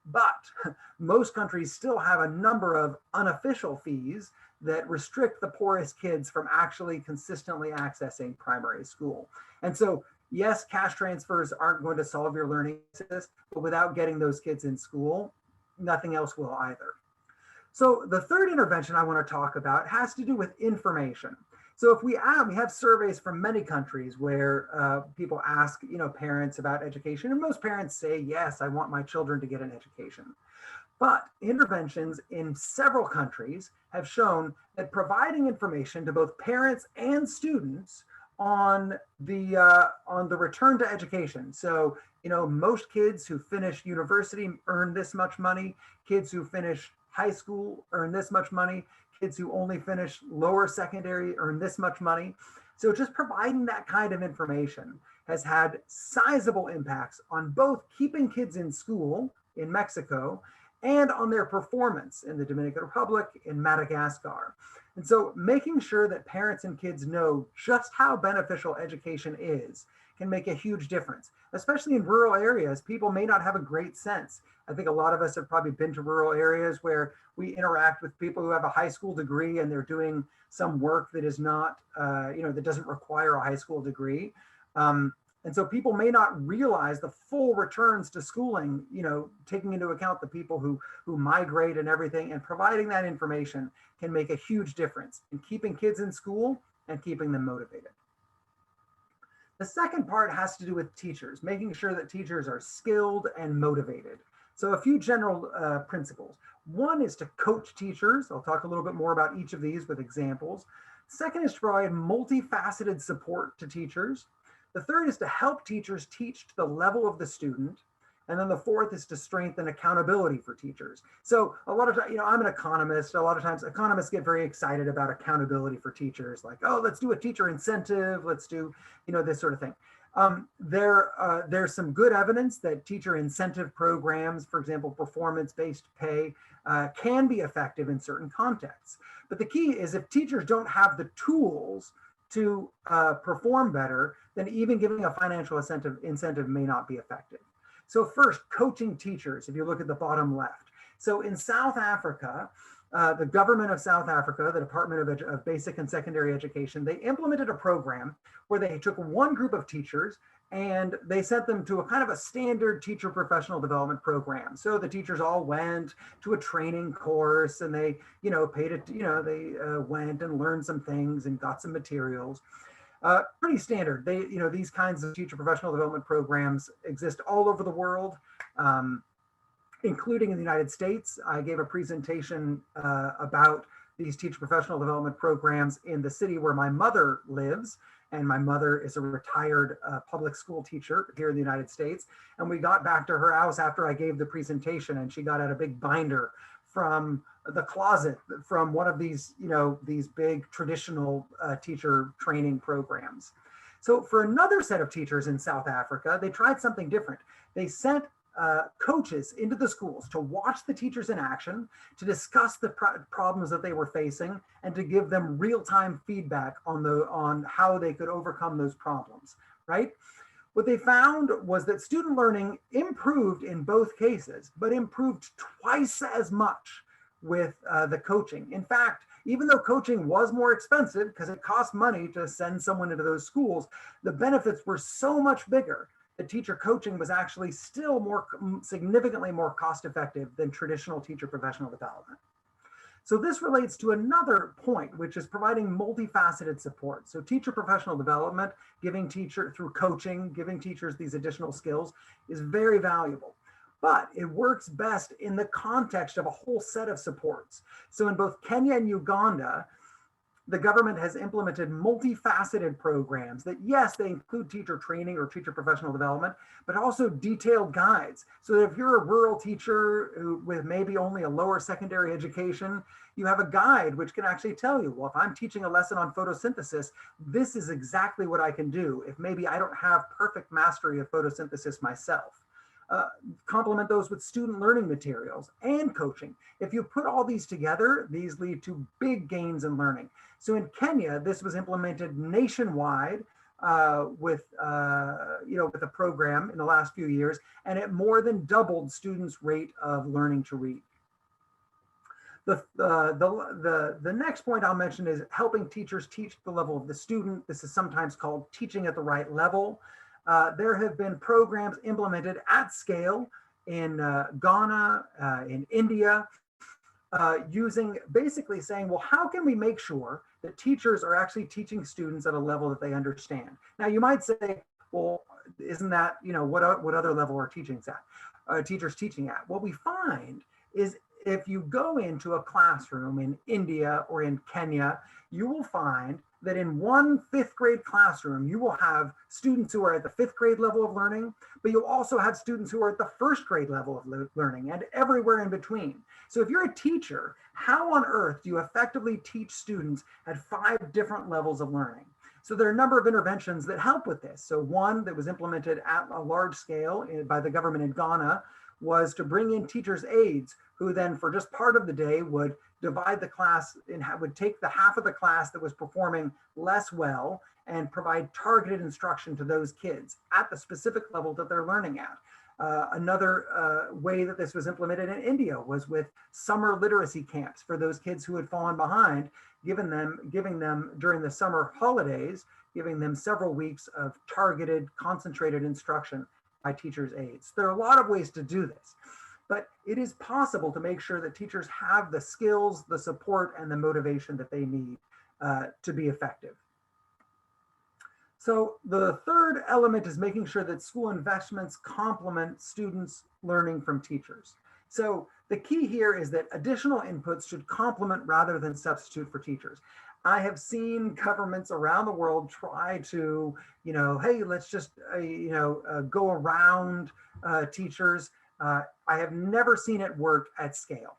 But most countries still have a number of unofficial fees that restrict the poorest kids from actually consistently accessing primary school. And so, yes, cash transfers aren't going to solve your learning crisis, but without getting those kids in school, nothing else will either. So the third intervention I want to talk about has to do with information. So if we have surveys from many countries where people ask, parents about education, and most parents say, yes, I want my children to get an education. But interventions in several countries have shown that providing information to both parents and students on the return to education. So, most kids who finish university earn this much money. Kids who finish high school earn this much money. Kids who only finish lower secondary earn this much money. So just providing that kind of information has had sizable impacts on both keeping kids in school in Mexico, and on their performance in the Dominican Republic, in Madagascar. And so making sure that parents and kids know just how beneficial education is can make a huge difference, especially in rural areas. People may not have a great sense. I think a lot of us have probably been to rural areas where we interact with people who have a high school degree and they're doing some work that is not, that doesn't require a high school degree. And so people may not realize the full returns to schooling, taking into account the people who migrate and everything, and providing that information can make a huge difference in keeping kids in school and keeping them motivated. The second part has to do with teachers, making sure that teachers are skilled and motivated. So a few general principles. One is to coach teachers. I'll talk a little bit more about each of these with examples. Second is to provide multifaceted support to teachers. The third is to help teachers teach to the level of the student. And then the fourth is to strengthen accountability for teachers. So a lot of times, I'm an economist. A lot of times economists get very excited about accountability for teachers, like, oh, let's do a teacher incentive. Let's do, this sort of thing. There's some good evidence that teacher incentive programs, for example, performance-based pay, can be effective in certain contexts. But the key is if teachers don't have the tools to perform better, then even giving a financial incentive may not be effective. So first, coaching teachers, if you look at the bottom left. So in South Africa, the government of South Africa, the Department of Basic and Secondary Education, they implemented a program where they took one group of teachers and they sent them to a kind of a standard teacher professional development program. So the teachers all went to a training course and they, paid it, they went and learned some things and got some materials. Pretty standard. These kinds of teacher professional development programs exist all over the world, including in the United States. I gave a presentation about these teacher professional development programs in the city where my mother lives. And my mother is a retired public school teacher here in the United States. And we got back to her house after I gave the presentation, and she got out a big binder from the closet from one of these, these big traditional teacher training programs. So for another set of teachers in South Africa, they tried something different. They sent coaches into the schools to watch the teachers in action, to discuss the problems that they were facing, and to give them real-time feedback on how they could overcome those problems, right? What they found was that student learning improved in both cases, but improved twice as much with the coaching. In fact, even though coaching was more expensive because it cost money to send someone into those schools, the benefits were so much bigger that teacher coaching was actually still significantly more cost effective than traditional teacher professional development. So this relates to another point, which is providing multifaceted support. So teacher professional development, through coaching, giving teachers these additional skills is very valuable. But it works best in the context of a whole set of supports. So in both Kenya and Uganda, the government has implemented multifaceted programs that, yes, they include teacher training or teacher professional development, but also detailed guides. So that if you're a rural teacher with maybe only a lower secondary education, you have a guide which can actually tell you, well, if I'm teaching a lesson on photosynthesis, this is exactly what I can do if maybe I don't have perfect mastery of photosynthesis myself. Complement those with student learning materials and coaching. If you put all these together, these lead to big gains in learning. So in Kenya, this was implemented nationwide with a program in the last few years, and it more than doubled students' rate of learning to read. The next point I'll mention is helping teachers teach the level of the student. This is sometimes called teaching at the right level. There have been programs implemented at scale in Ghana, in India, basically saying, well, how can we make sure that teachers are actually teaching students at a level that they understand? Now, you might say, well, isn't that, what other level are teachers teaching at? What we find is if you go into a classroom in India or in Kenya, you will find that in one 5th grade classroom, you will have students who are at the 5th grade level of learning, but you'll also have students who are at the 1st grade level of learning and everywhere in between. So if you're a teacher, how on earth do you effectively teach students at 5 different levels of learning? So there are a number of interventions that help with this. So one that was implemented at a large scale by the government in Ghana was to bring in teachers' aides who then for just part of the day would divide the class and would take the half of the class that was performing less well and provide targeted instruction to those kids at the specific level that they're learning at. Another way that this was implemented in India was with summer literacy camps for those kids who had fallen behind, giving them during the summer holidays, giving them several weeks of targeted, concentrated instruction by teachers' aides. There are a lot of ways to do this, but it is possible to make sure that teachers have the skills, the support, and the motivation that they need to be effective. So the third element is making sure that school investments complement students' learning from teachers. So the key here is that additional inputs should complement rather than substitute for teachers. I have seen governments around the world try to, hey, let's just, go around teachers. I have never seen it work at scale.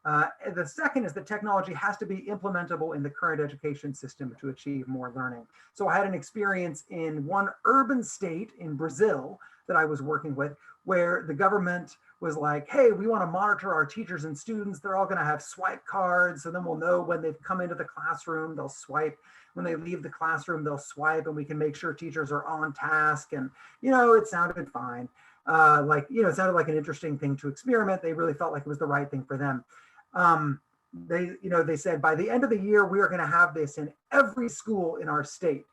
The second is that technology has to be implementable in the current education system to achieve more learning. So I had an experience in one urban state in Brazil that I was working with, where the government was like, hey, we want to monitor our teachers and students. They're all going to have swipe cards. So then we'll know when they've come into the classroom, they'll swipe. When they leave the classroom, they'll swipe, and we can make sure teachers are on task. And, it sounded fine. It sounded like an interesting thing to experiment. They really felt like it was the right thing for them. They said by the end of the year, we are going to have this in every school in our state.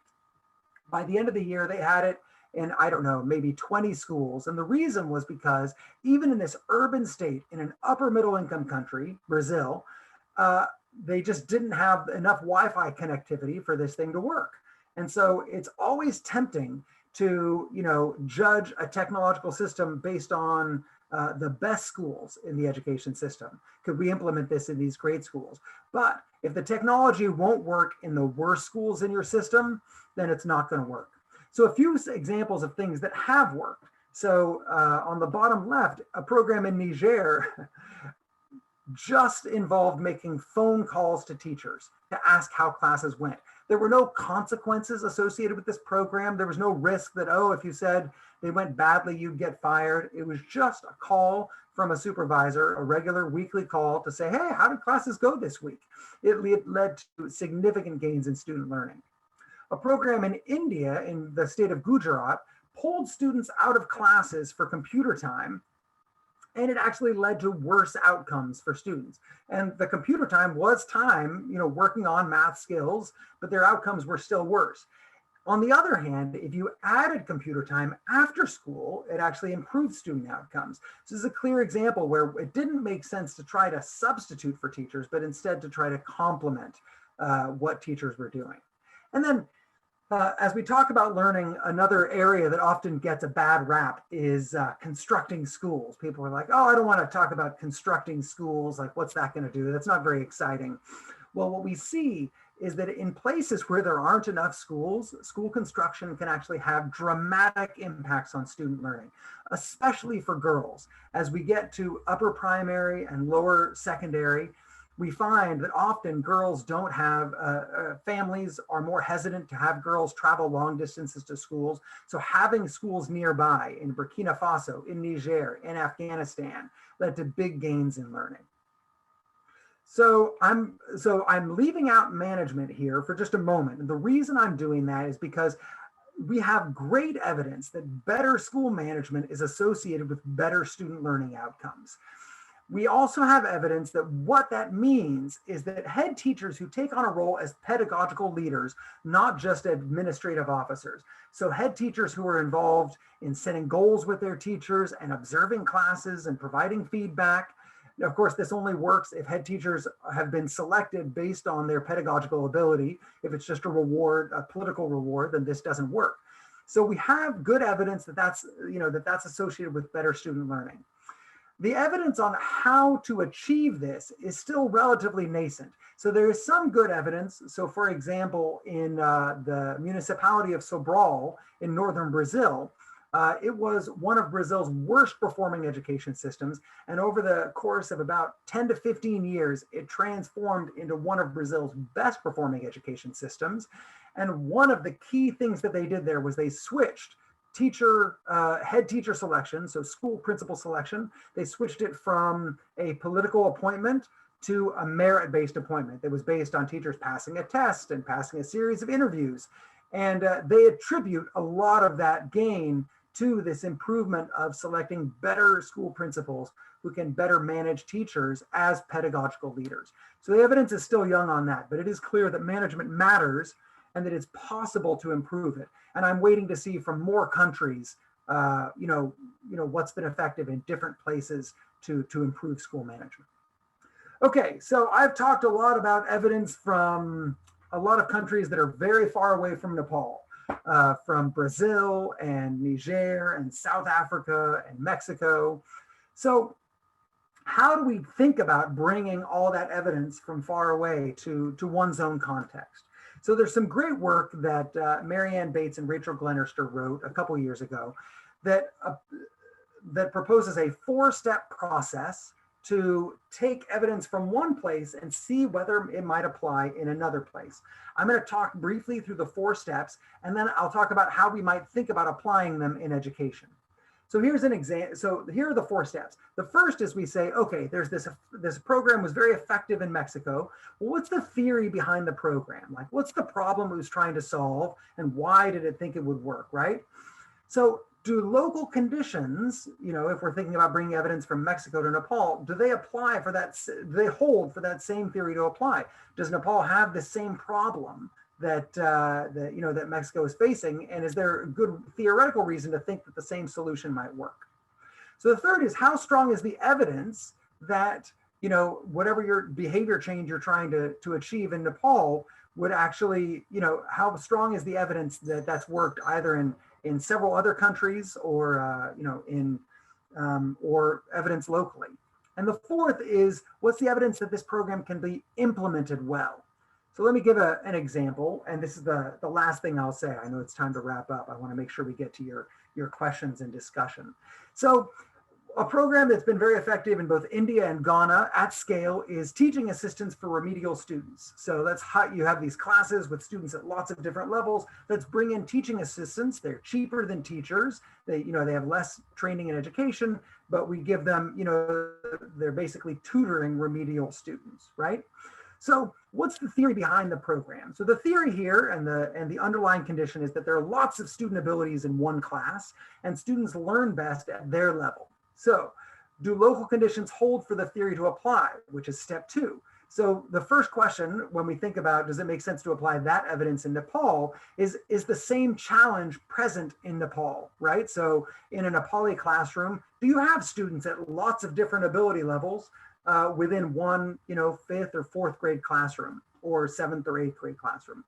By the end of the year, they had it in, I don't know, maybe 20 schools. And the reason was because even in this urban state, in an upper middle income country, Brazil, they just didn't have enough Wi-Fi connectivity for this thing to work. And so it's always tempting to, judge a technological system based on the best schools in the education system. Could we implement this in these great schools? But if the technology won't work in the worst schools in your system, then it's not going to work. So a few examples of things that have worked. So on the bottom left, a program in Niger just involved making phone calls to teachers to ask how classes went. There were no consequences associated with this program. There was no risk that, if you said they went badly, you'd get fired. It was just a call from a supervisor, a regular weekly call to say, hey, how did classes go this week? It led to significant gains in student learning. A program in India, in the state of Gujarat, pulled students out of classes for computer time, and it actually led to worse outcomes for students. And the computer time was time, working on math skills, but their outcomes were still worse. On the other hand, if you added computer time after school, it actually improved student outcomes. So this is a clear example where it didn't make sense to try to substitute for teachers, but instead to try to complement what teachers were doing. And then as we talk about learning, another area that often gets a bad rap is constructing schools. People are like, I don't want to talk about constructing schools. Like, what's that going to do? That's not very exciting. Well, what we see is that in places where there aren't enough schools, school construction can actually have dramatic impacts on student learning, especially for girls. As we get to upper primary and lower secondary, we find that often girls don't have, families are more hesitant to have girls travel long distances to schools. So having schools nearby in Burkina Faso, in Niger, in Afghanistan, led to big gains in learning. So I'm leaving out management here for just a moment. And the reason I'm doing that is because we have great evidence that better school management is associated with better student learning outcomes. We also have evidence that what that means is that head teachers who take on a role as pedagogical leaders, not just administrative officers. So head teachers who are involved in setting goals with their teachers and observing classes and providing feedback. Of course, this only works if head teachers have been selected based on their pedagogical ability. If it's just a reward, a political reward, then this doesn't work. So we have good evidence that that's associated with better student learning. The evidence on how to achieve this is still relatively nascent. So there is some good evidence. So for example, in the municipality of Sobral in northern Brazil, it was one of Brazil's worst performing education systems. And over the course of about 10 to 15 years, it transformed into one of Brazil's best performing education systems. And one of the key things that they did there was they switched head teacher selection, so school principal selection. They switched it from a political appointment to a merit-based appointment that was based on teachers passing a test and passing a series of interviews. And they attribute a lot of that gain to this improvement of selecting better school principals who can better manage teachers as pedagogical leaders. So the evidence is still young on that, but it is clear that management matters and that it's possible to improve it. And I'm waiting to see from more countries, what's been effective in different places to improve school management. Okay, so I've talked a lot about evidence from a lot of countries that are very far away from Nepal, from Brazil and Niger and South Africa and Mexico. So how do we think about bringing all that evidence from far away to one's own context? So there's some great work that Marianne Bates and Rachel Glenister wrote a couple years ago that proposes a 4-step process to take evidence from one place and see whether it might apply in another place. I'm going to talk briefly through the 4 steps, and then I'll talk about how we might think about applying them in education. So here's an example. So here are the 4 steps. The first is we say, okay, there's this program was very effective in Mexico. Well, what's the theory behind the program? Like, what's the problem it was trying to solve, and why did it think it would work, right? So do local conditions, if we're thinking about bringing evidence from Mexico to Nepal, do they apply for that? Do they hold for that same theory to apply? Does Nepal have the same problem that Mexico is facing? And is there a good theoretical reason to think that the same solution might work? So the third is, how strong is the evidence that, whatever your behavior change you're trying to achieve in Nepal would actually, how strong is the evidence that that's worked either in several other countries or, or evidence locally? And the fourth is, what's the evidence that this program can be implemented well? So let me give an example, and this is the last thing I'll say. I know it's time to wrap up. I want to make sure we get to your questions and discussion. So a program that's been very effective in both India and Ghana at scale is teaching assistance for remedial students. So that's how you have these classes with students at lots of different levels. Let's bring in teaching assistants. They're cheaper than teachers. They have less training and education, but we give them, they're basically tutoring remedial students, right? So what's the theory behind the program? So the theory here and the underlying condition is that there are lots of student abilities in one class, and students learn best at their level. So do local conditions hold for the theory to apply, which is step 2? So the first question when we think about, does it make sense to apply that evidence in Nepal, is the same challenge present in Nepal, right? So in a Nepali classroom, do you have students at lots of different ability levels within one, 5th or 4th grade classroom or 7th or 8th grade classroom?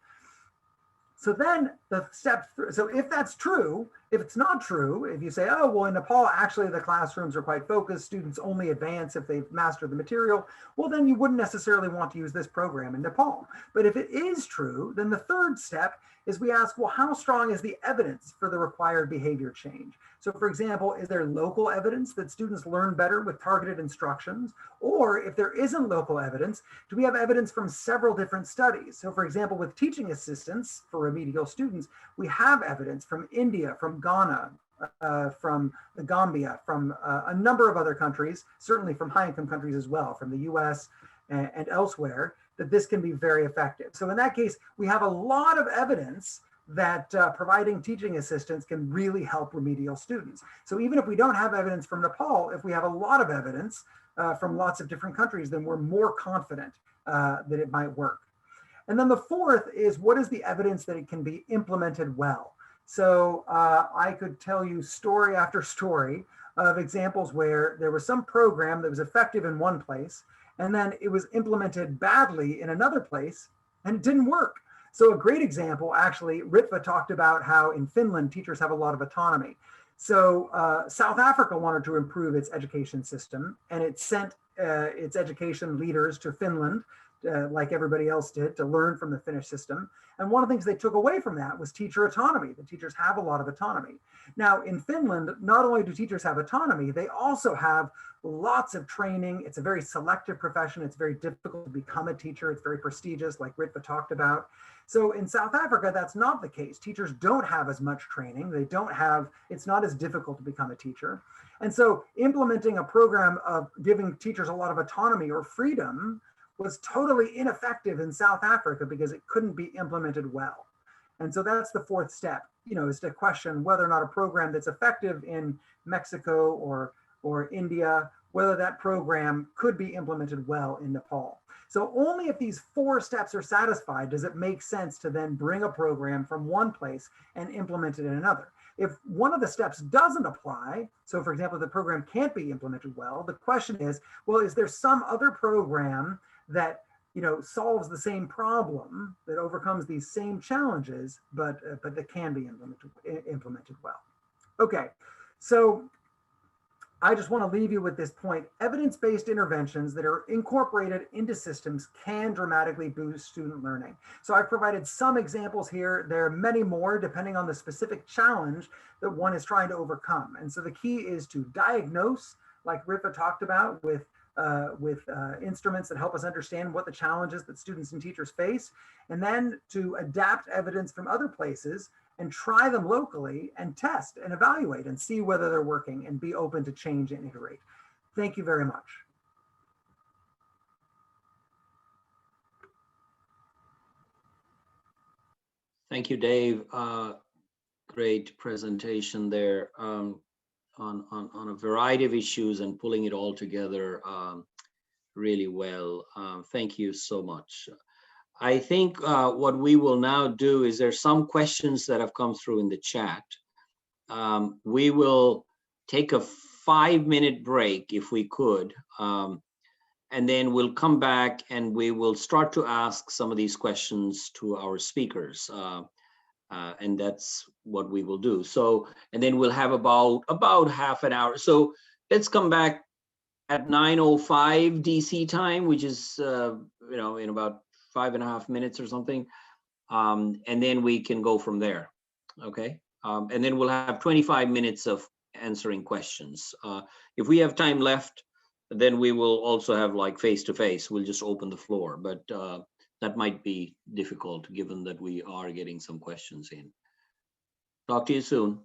So then the step, so if that's true, if it's not true, if you say, oh, well, in Nepal, actually the classrooms are quite focused, students only advance if they've mastered the material, well, then you wouldn't necessarily want to use this program in Nepal. But if it is true, then the third step is we ask, well, how strong is the evidence for the required behavior change? So for example, is there local evidence that students learn better with targeted instructions? Or if there isn't local evidence, do we have evidence from several different studies? So for example, with teaching assistants for remedial students, we have evidence from India, from Ghana, from the Gambia, from a number of other countries, certainly from high-income countries as well, from the US and elsewhere, that this can be very effective. So in that case, we have a lot of evidence that providing teaching assistance can really help remedial students. So even if we don't have evidence from Nepal, if we have a lot of evidence from lots of different countries, then we're more confident that it might work. And then the fourth is, what is the evidence that it can be implemented well? So I could tell you story after story of examples where there was some program that was effective in one place, and then it was implemented badly in another place, and it didn't work. So a great example, actually, Ritva talked about how in Finland, teachers have a lot of autonomy. So South Africa wanted to improve its education system, and it sent its education leaders to Finland like everybody else did, to learn from the Finnish system. And one of the things they took away from that was teacher autonomy. The teachers have a lot of autonomy. Now, in Finland, not only do teachers have autonomy, they also have lots of training. It's a very selective profession. It's very difficult to become a teacher. It's very prestigious, like Ritva talked about. So in South Africa, that's not the case. Teachers don't have as much training. They don't have, it's not as difficult to become a teacher. And so implementing a program of giving teachers a lot of autonomy or freedom was totally ineffective in South Africa because it couldn't be implemented well. And so that's the fourth step, is to question whether or not a program that's effective in Mexico or India, whether that program could be implemented well in Nepal. So only if these 4 steps are satisfied does it make sense to then bring a program from one place and implement it in another. If one of the steps doesn't apply, so for example, the program can't be implemented well, the question is, well, is there some other program that solves the same problem, that overcomes these same challenges, but that can be implemented well? Okay, so I just want to leave you with this point. Evidence-based interventions that are incorporated into systems can dramatically boost student learning. So I've provided some examples here. There are many more depending on the specific challenge that one is trying to overcome. And so the key is to diagnose, like Ritva talked about, with instruments that help us understand what the challenges that students and teachers face, and then to adapt evidence from other places and try them locally and test and evaluate and see whether they're working and be open to change and iterate. Thank you very much. Thank you, Dave. Great presentation there on a variety of issues and pulling it all together really well. Thank you so much. I think what we will now do is there's some questions that have come through in the chat. We will take a 5-minute break if we could, and then we'll come back and we will start to ask some of these questions to our speakers. And that's what we will do. So, and then we'll have about half an hour. So let's come back at 9:05 DC time, which is in about 5.5 minutes or something, and then we can go from there. Okay, and then we'll have 25 minutes of answering questions. If we have time left, then we will also have like face-to-face. We'll just open the floor, but that might be difficult given that we are getting some questions in. Talk to you soon.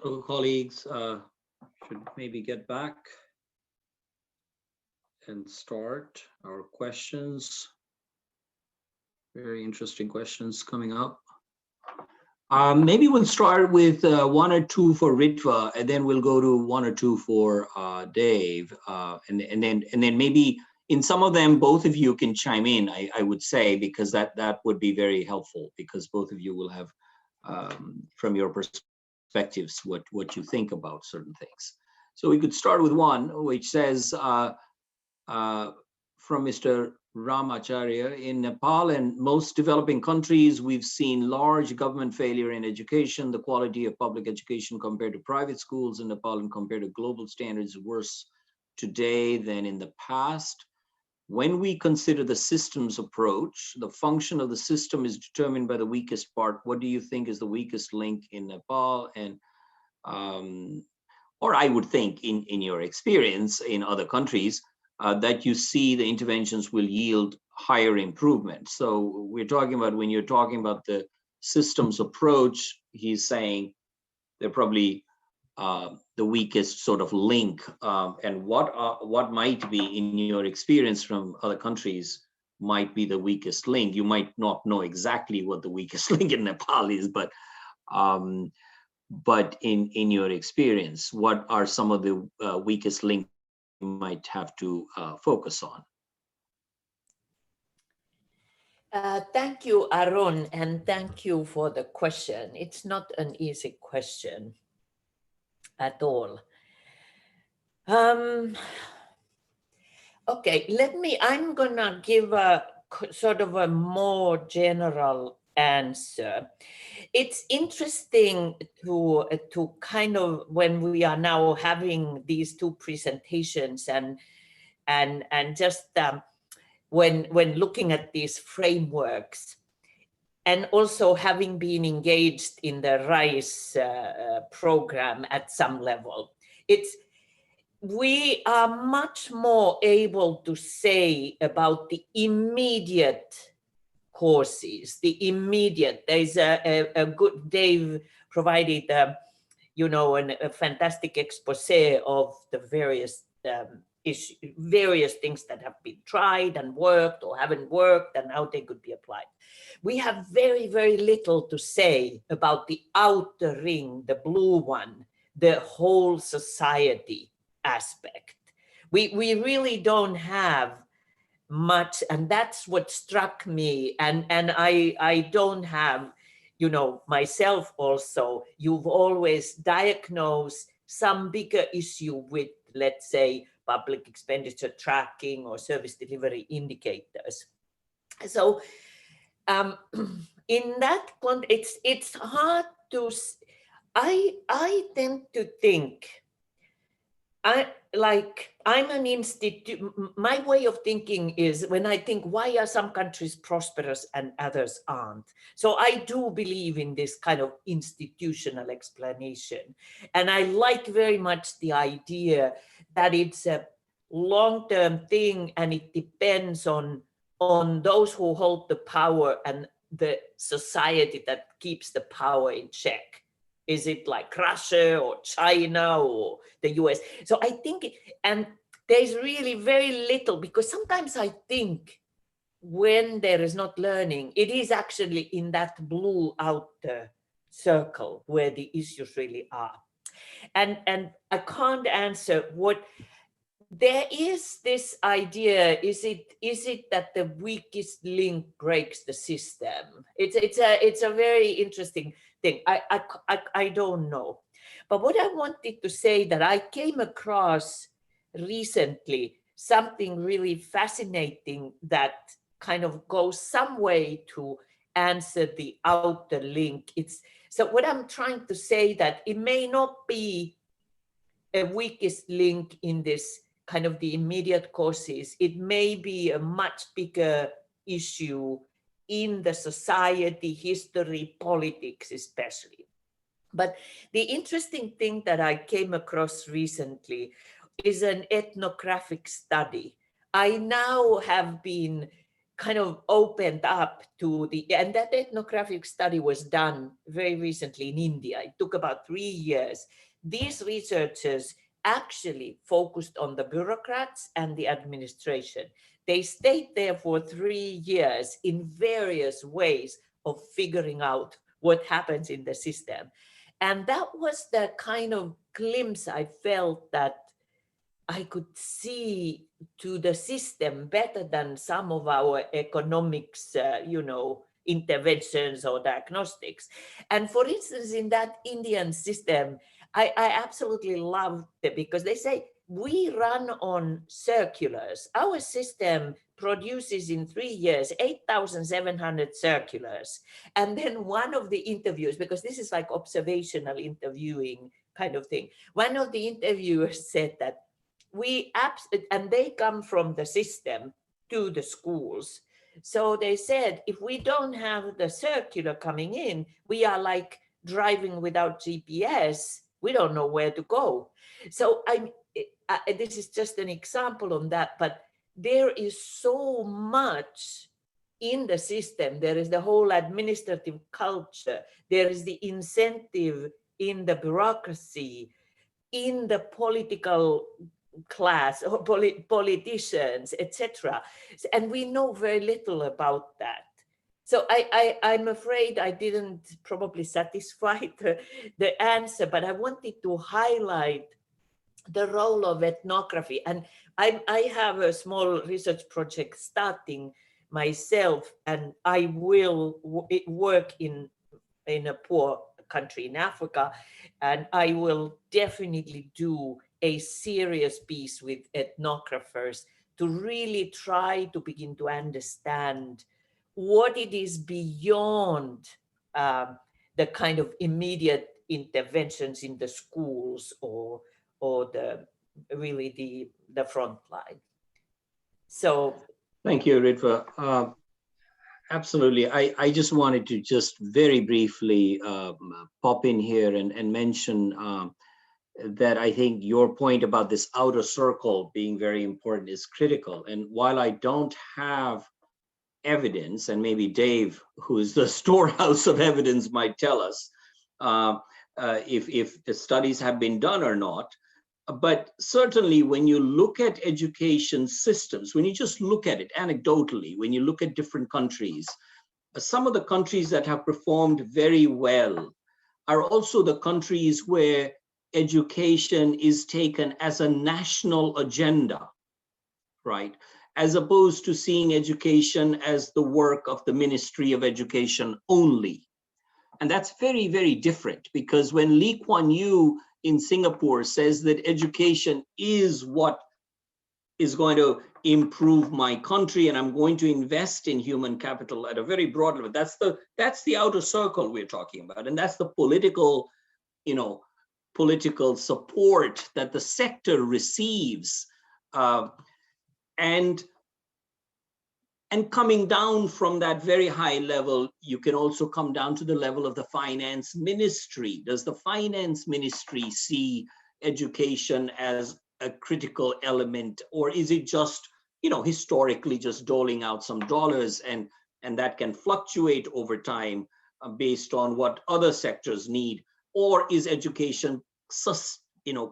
So colleagues should maybe get back and start our questions. Very interesting questions coming up. Maybe we'll start with one or two for Ritva, and then we'll go to one or two for Dave, and then maybe in some of them, both of you can chime in. I would say, because that would be very helpful, because both of you will have from your perspectives what you think about certain things. So we could start with one which says from Mr. Ramacharya, in Nepal and most developing countries, we've seen large government failure in education. The quality of public education compared to private schools in Nepal and compared to global standards is worse today than in the past. When we consider the systems approach, the function of the system is determined by the weakest part. What do you think is the weakest link in Nepal? And or I would think in your experience in other countries, that you see the interventions will yield higher improvement. So we're talking about, when you're talking about the systems approach, he's saying they're probably the weakest sort of link. And what might be, in your experience from other countries, might be the weakest link. You might not know exactly what the weakest link in Nepal is, but in your experience, what are some of the weakest links you might have to focus on? Thank you, Arun, and thank you for the question. It's not an easy question at all. Okay, I'm gonna give a sort of a more general answer. It's interesting to kind of, when we are now having these two presentations and just when looking at these frameworks, and also having been engaged in the RISE program at some level, we are much more able to say about the immediate courses, there's a good, Dave provided, a fantastic expose of the various various things that have been tried and worked or haven't worked and how they could be applied. We have very, very little to say about the outer ring, the blue one, the whole society aspect. We really don't have much, and that's what struck me. And I don't have, myself also, you've always diagnosed some bigger issue with, let's say, public expenditure tracking or service delivery indicators. So in that context, it's hard to, I tend to think, I'm an institute, my way of thinking is, when I think, why are some countries prosperous and others aren't? So I do believe in this kind of institutional explanation. And I like very much the idea that it's a long-term thing and it depends on those who hold the power and the society that keeps the power in check. Is it like Russia or China or the US? So I think, and there's really very little, because sometimes I think when there is not learning, it is actually in that blue outer circle where the issues really are. And I can't answer what, there is this idea, is it that the weakest link breaks the system? It's a very interesting thing. I don't know. But what I wanted to say, that I came across recently something really fascinating that kind of goes some way to answer the outer link. So what I'm trying to say, that it may not be a weakest link in this kind of the immediate causes. It may be a much bigger issue in the society, history, politics especially. But the interesting thing that I came across recently is an ethnographic study. I now have been kind of opened up to and that ethnographic study was done very recently in India. It took about 3 years. These researchers actually focused on the bureaucrats and the administration. They stayed there for 3 years in various ways of figuring out what happens in the system. And that was the kind of glimpse I felt that I could see to the system better than some of our economics, interventions or diagnostics. And for instance, in that Indian system, I absolutely loved it because they say, we run on circulars. Our system produces in 3 years 8,700 circulars. And then one of the interviews, because this is like observational interviewing kind of thing, one of the interviewers said that and they come from the system to the schools. So they said, if we don't have the circular coming in, we are like driving without GPS. We don't know where to go. So this is just an example on that, but there is so much in the system. There is the whole administrative culture. There is the incentive in the bureaucracy, in the political class or politicians, etc. And we know very little about that. So I'm afraid I didn't probably satisfy the answer, but I wanted to highlight the role of ethnography. And I have a small research project starting myself, and I will work in a poor country in Africa, and I will definitely do a serious piece with ethnographers to really try to begin to understand what it is beyond the kind of immediate interventions in the schools or the front line. So thank you, Ritva. Absolutely. I just wanted to just very briefly pop in here and mention that I think your point about this outer circle being very important is critical. And while I don't have evidence, and maybe Dave, who is the storehouse of evidence, might tell us if the studies have been done or not, but certainly when you look at education systems, when you just look at it anecdotally, when you look at different countries, some of the countries that have performed very well are also the countries where education is taken as a national agenda, right? As opposed to seeing education as the work of the Ministry of Education only. And that's very, very different, because when Lee Kuan Yew in Singapore says that education is what is going to improve my country, and I'm going to invest in human capital at a very broad level, that's the outer circle we're talking about. And that's the political support that the sector receives. And coming down from that very high level, you can also come down to the level of the finance ministry. Does the finance ministry see education as a critical element, or is it just, historically just doling out some dollars, and that can fluctuate over time based on what other sectors need? Or is education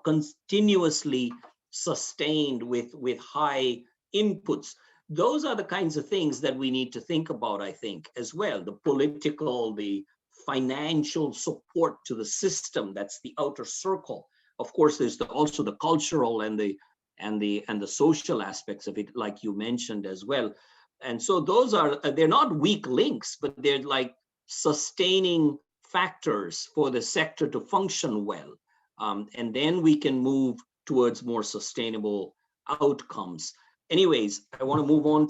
continuously sustained with high inputs? Those are the kinds of things that we need to think about, I think, as well. The political, the financial support to the system, that's the outer circle. Of course, there's also the cultural and the social aspects of it, like you mentioned as well. And so they're not weak links, but they're like sustaining factors for the sector to function well. And then we can move towards more sustainable outcomes. Anyways, I want to move on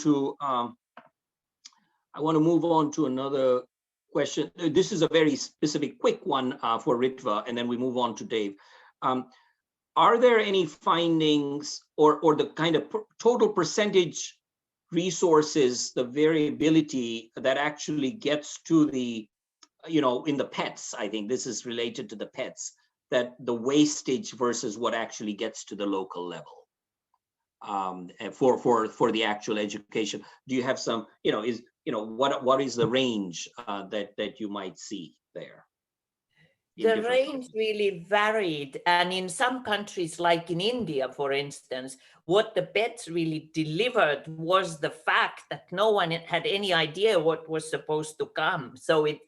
to another question. This is a very specific, quick one for Ritva, and then we move on to Dave. Are there any findings or the kind of total percentage resources, the variability that actually gets to the, in the pets? I think this is related to the pets, that the wastage versus what actually gets to the local level. and for the actual education. Do you have some, what is the range that you might see there? The range really varied, and in some countries, like in India, for instance, what the bets really delivered was the fact that no one had any idea what was supposed to come. So it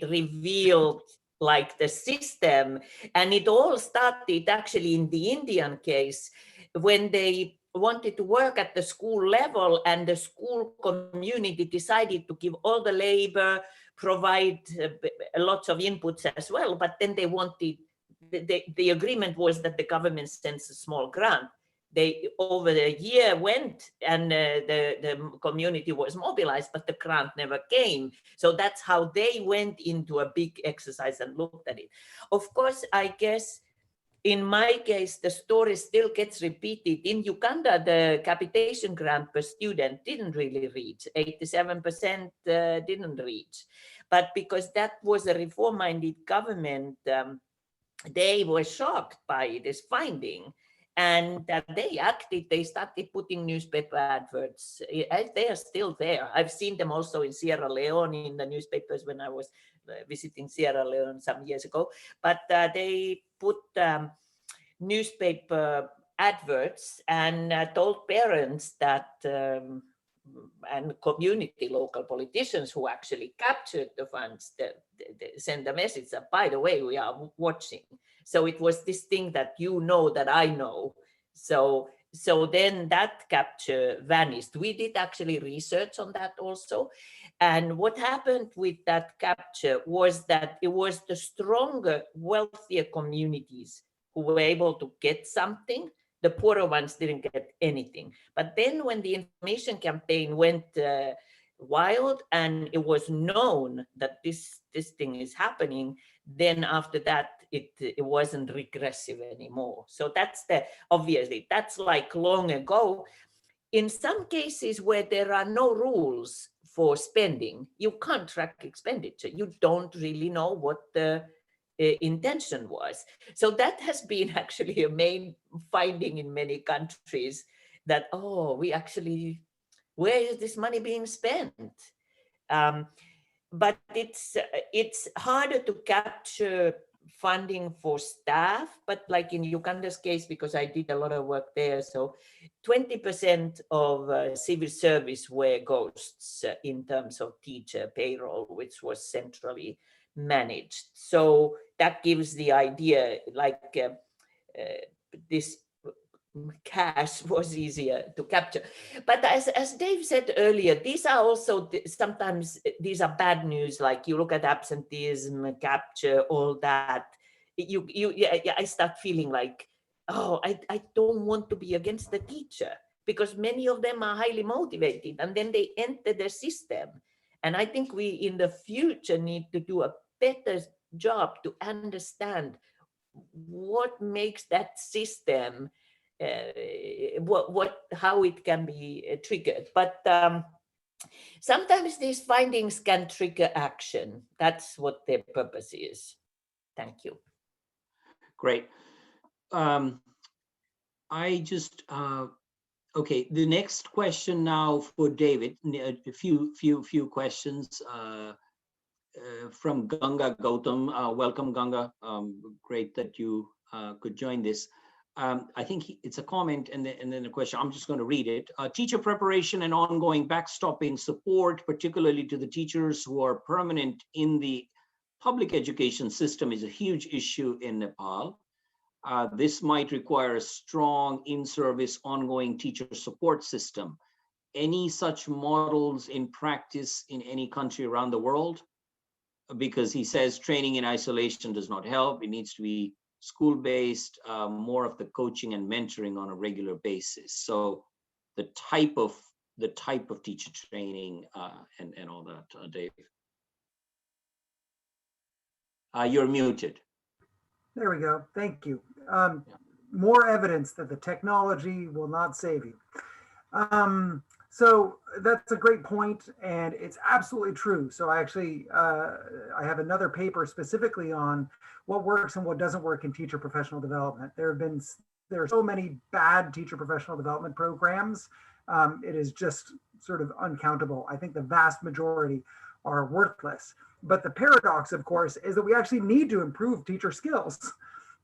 revealed like the system, and it all started actually in the Indian case when they wanted to work at the school level, and the school community decided to give all the labor, provide lots of inputs as well, but then they wanted, the agreement was that the government sends a small grant. They, over the year went, and the community was mobilized, but the grant never came. So that's how they went into a big exercise and looked at it. Of course, I guess in my case, the story still gets repeated. In Uganda, the capitation grant per student didn't really reach, 87% didn't reach. But because that was a reform-minded government, they were shocked by this finding. And they acted, they started putting newspaper adverts. They are still there. I've seen them also in Sierra Leone in the newspapers when I was visiting Sierra Leone some years ago. But they put newspaper adverts and told parents that, and community local politicians who actually captured the funds, that send a message that, by the way, we are watching. So it was this thing that that I know. So then that capture vanished. We did actually research on that also. And what happened with that capture was that it was the stronger, wealthier communities who were able to get something. The poorer ones didn't get anything. But then when the information campaign went wild and it was known that this thing is happening, then after that, it wasn't regressive anymore. So that's obviously, that's like long ago. In some cases where there are no rules for spending, you can't track expenditure. You don't really know what the intention was. So that has been actually a main finding in many countries, that, we actually, where is this money being spent? But it's harder to capture funding for staff, but like in Uganda's case, because I did a lot of work there, so 20% of civil service were ghosts in terms of teacher payroll, which was centrally managed. So that gives the idea, like this cash was easier to capture. But as Dave said earlier, these are also, sometimes these are bad news, like you look at absenteeism, capture, all that. I start feeling like, I don't want to be against the teacher, because many of them are highly motivated and then they enter the system. And I think we in the future need to do a better job to understand what makes that system, how it can be triggered. But sometimes these findings can trigger action. That's what their purpose is. Thank you. Great. I just okay. The next question now for David. A few questions from Ganga Gautam. Welcome, Ganga. Great that you could join this. I think it's a comment and then a question. I'm just going to read it. Teacher preparation and ongoing backstopping support, particularly to the teachers who are permanent in the public education system, is a huge issue in Nepal. This might require a strong in-service ongoing teacher support system. Any such models in practice in any country around the world? Because he says training in isolation does not help. It needs to be school-based, more of the coaching and mentoring on a regular basis. So the type of teacher training and all that, Dave. You're muted. There we go. Thank you. More evidence that the technology will not save you. So that's a great point, and it's absolutely true. So I actually, I have another paper specifically on what works and what doesn't work in teacher professional development. There have been There are so many bad teacher professional development programs. It is just sort of uncountable. I think the vast majority are worthless. But the paradox, of course, is that we actually need to improve teacher skills.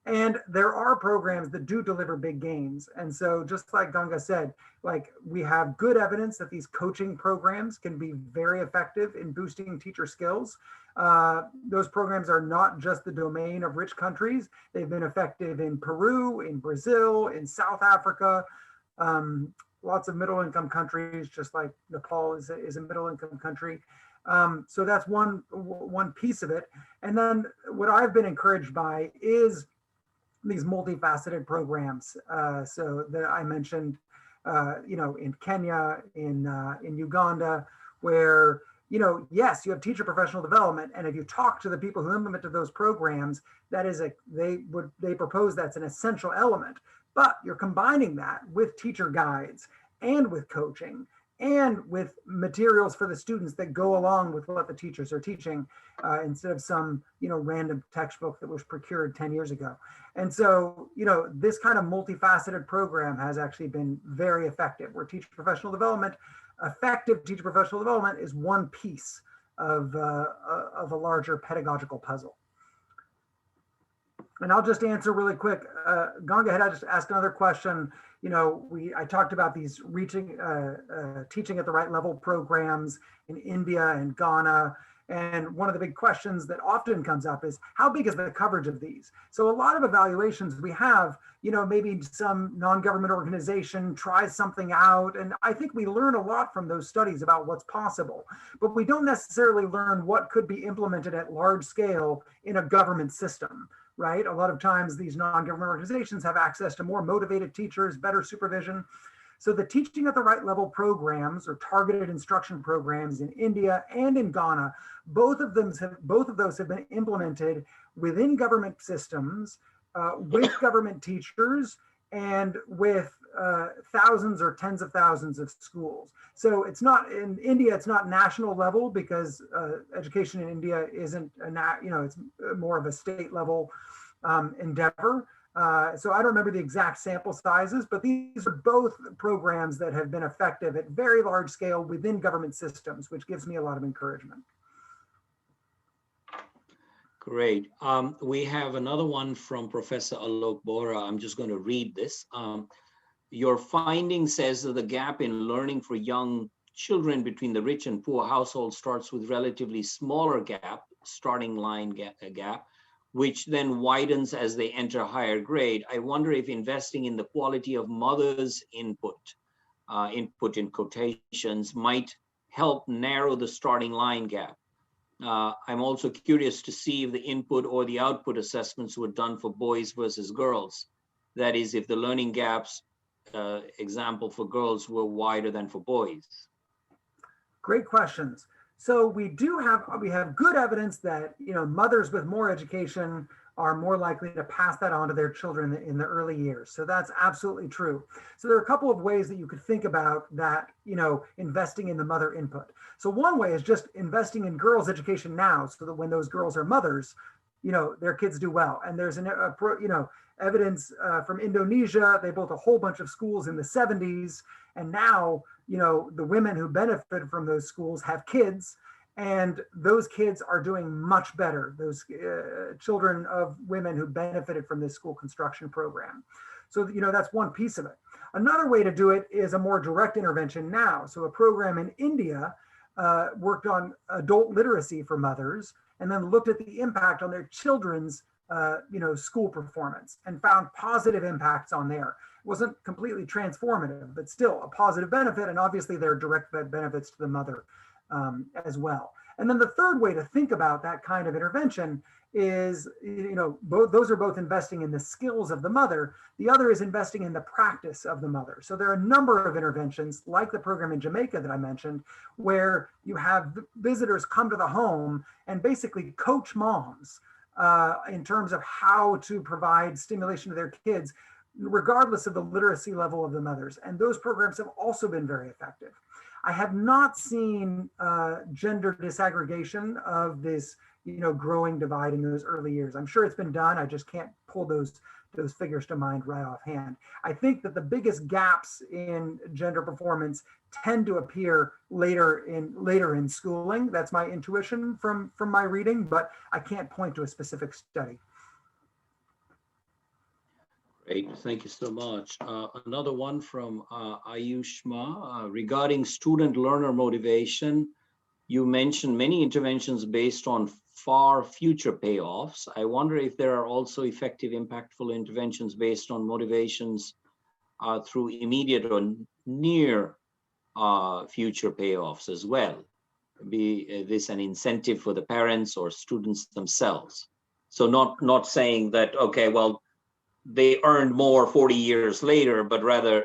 And there are programs that do deliver big gains. And so just like Ganga said, like we have good evidence that these coaching programs can be very effective in boosting teacher skills. Those programs are not just the domain of rich countries. They've been effective in Peru, in Brazil, in South Africa, lots of middle income countries, just like Nepal is a middle income country. So that's one piece of it. And then what I've been encouraged by is these multifaceted programs. So that I mentioned, in Kenya, in Uganda, where, yes, you have teacher professional development. And if you talk to the people who implemented those programs, that is they propose that's an essential element, but you're combining that with teacher guides and with coaching and with materials for the students that go along with what the teachers are teaching, instead of some, random textbook that was procured 10 years ago. And so, this kind of multifaceted program has actually been very effective, where effective teacher professional development is one piece of a larger pedagogical puzzle. And I'll just answer really quick. Ganga had just asked another question. I talked about these teaching at the right level programs in India and Ghana. And one of the big questions that often comes up is, how big is the coverage of these? So a lot of evaluations we have, maybe some non-government organization tries something out. And I think we learn a lot from those studies about what's possible, but we don't necessarily learn what could be implemented at large scale in a government system. Right? A lot of times these non-government organizations have access to more motivated teachers, better supervision. So the teaching at the right level programs or targeted instruction programs in India and in Ghana, both of those have been implemented within government systems, with government teachers, and with thousands or tens of thousands of schools. So it's not in India, it's not national level, because education in India isn't it's more of a state level endeavor. So I don't remember the exact sample sizes, but these are both programs that have been effective at very large scale within government systems, which gives me a lot of encouragement. Great. We have another one from Professor Alok Bora. I'm just going to read this. Your finding says that the gap in learning for young children between the rich and poor households starts with relatively smaller starting line gap, which then widens as they enter higher grade. I wonder if investing in the quality of mothers' input in quotations, might help narrow the starting line gap. I'm also curious to see if the input or the output assessments were done for boys versus girls. That is, if the learning gaps, example for girls, were wider than for boys. Great questions. So we have good evidence that mothers with more education are more likely to pass that on to their children in the early years. So that's absolutely true. So there are a couple of ways that you could think about that, investing in the mother input. So one way is just investing in girls' education now, so that when those girls are mothers, their kids do well. And there's evidence from Indonesia. They built a whole bunch of schools in the 70s, and now the women who benefit from those schools have kids, and those kids are doing much better, those children of women who benefited from this school construction program. So, that's one piece of it. Another way to do it is a more direct intervention now. So a program in India worked on adult literacy for mothers, and then looked at the impact on their children's school performance, and found positive impacts on there. It wasn't completely transformative, but still a positive benefit. And obviously there are direct benefits to the mother as well. And then the third way to think about that kind of intervention is, those are both investing in the skills of the mother. The other is investing in the practice of the mother. So there are a number of interventions, like the program in Jamaica that I mentioned, where you have visitors come to the home and basically coach moms in terms of how to provide stimulation to their kids, regardless of the literacy level of the mothers. And those programs have also been very effective. I have not seen gender disaggregation of this, growing divide in those early years. I'm sure it's been done. I just can't pull those figures to mind right offhand. I think that the biggest gaps in gender performance tend to appear later in schooling. That's my intuition from my reading, but I can't point to a specific study. Great, thank you so much. Another one from Ayushma regarding student learner motivation. You mentioned many interventions based on far future payoffs. I wonder if there are also effective, impactful interventions based on motivations through immediate or near future payoffs as well. Be this an incentive for the parents or students themselves? So not saying that, okay, well, they earned more 40 years later, but rather,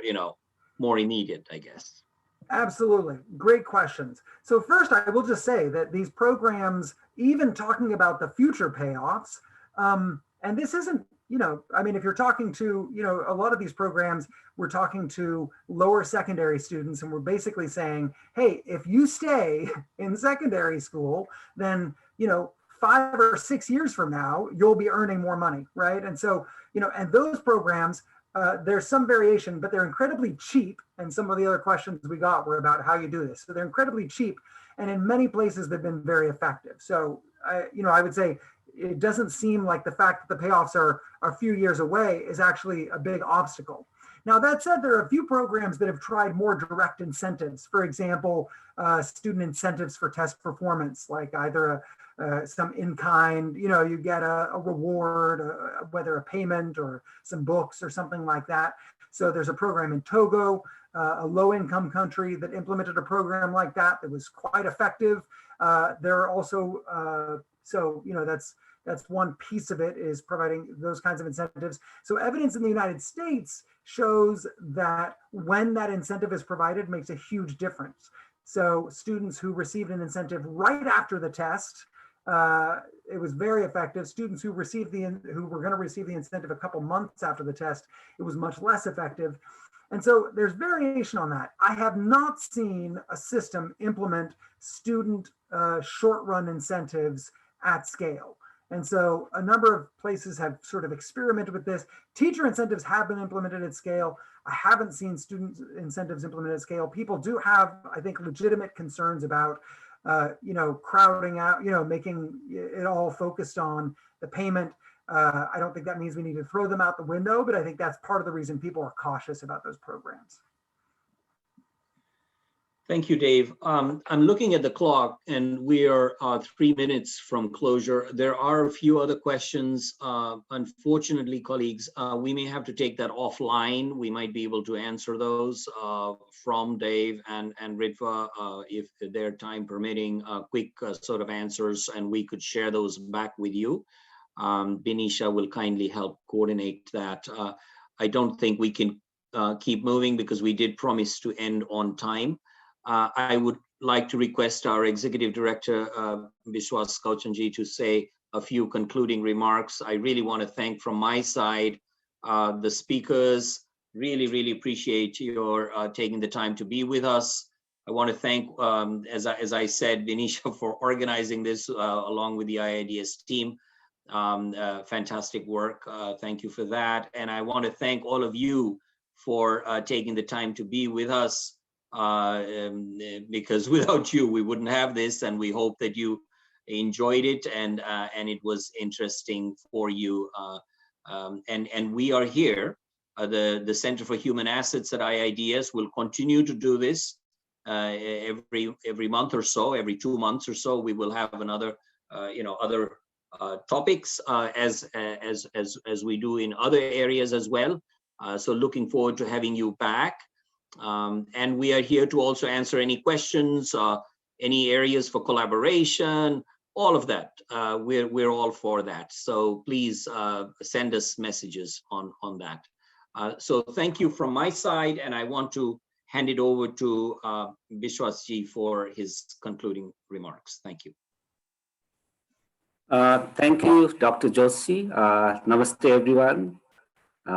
more immediate, I guess. Absolutely. Great questions. So first, I will just say that these programs, even talking about the future payoffs, and this isn't, if you're talking to, a lot of these programs, we're talking to lower secondary students, and we're basically saying, hey, if you stay in secondary school, then, 5 or 6 years from now, you'll be earning more money, right? And so, and those programs, there's some variation, but they're incredibly cheap. And some of the other questions we got were about how you do this. So they're incredibly cheap. And in many places, they've been very effective. So, I would say it doesn't seem like the fact that the payoffs are a few years away is actually a big obstacle. Now, that said, there are a few programs that have tried more direct incentives. For example, student incentives for test performance, like either some in-kind, you get a reward, whether a payment or some books or something like that. So there's a program in Togo, a low-income country, that implemented a program like that was quite effective. There are also, that's one piece of it, is providing those kinds of incentives. So evidence in the United States shows that when that incentive is provided, makes a huge difference. So students who received an incentive right after the test, it was very effective. Students who were going to receive the incentive a couple months after the test, it was much less effective. And so there's variation on that. I have not seen a system implement student short-run incentives at scale. And so a number of places have sort of experimented with this. Teacher incentives have been implemented at scale. I haven't seen student incentives implemented at scale. People do have, I think, legitimate concerns about, crowding out, making it all focused on the payment. I don't think that means we need to throw them out the window, but I think that's part of the reason people are cautious about those programs. Thank you, Dave. I'm looking at the clock, and we are 3 minutes from closure. There are a few other questions. Unfortunately, colleagues, we may have to take that offline. We might be able to answer those from Dave and Ritva, if their time permitting, quick sort of answers, and we could share those back with you. Benisha will kindly help coordinate that. I don't think we can keep moving because we did promise to end on time. I would like to request our Executive Director, Biswas Kauchanji, to say a few concluding remarks. I really want to thank from my side the speakers. Really appreciate your taking the time to be with us. I want to thank, as I said, Benisha, for organizing this along with the IIDS team. Fantastic work. Thank you for that. And I want to thank all of you for taking the time to be with us. Because without you, we wouldn't have this, and we hope that you enjoyed it and it was interesting for you. And we are here. The Center for Human Assets at IIDS will continue to do this every month or so, every 2 months or so. We will have another, other topics as we do in other areas as well. So looking forward to having you back. And we are here to also answer any questions, any areas for collaboration, all of that. We're all for that. So please send us messages on that. So thank you from my side, and I want to hand it over to Biswasji for his concluding remarks. Thank you. Thank you, Dr. Joshi. Namaste, everyone.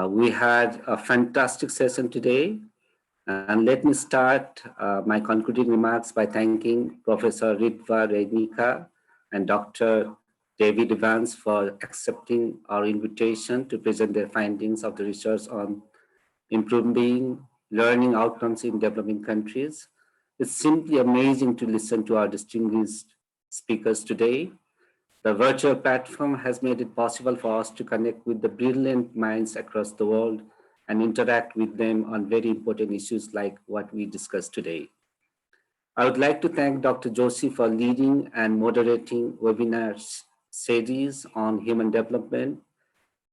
We had a fantastic session today. And let me start my concluding remarks by thanking Professor Ritva, Reinikka, and Dr. David Evans for accepting our invitation to present their findings of the research on improving learning outcomes in developing countries. It's simply amazing to listen to our distinguished speakers today. The virtual platform has made it possible for us to connect with the brilliant minds across the world and interact with them on very important issues like what we discussed today. I would like to thank Dr. Joshi for leading and moderating webinar series on human development.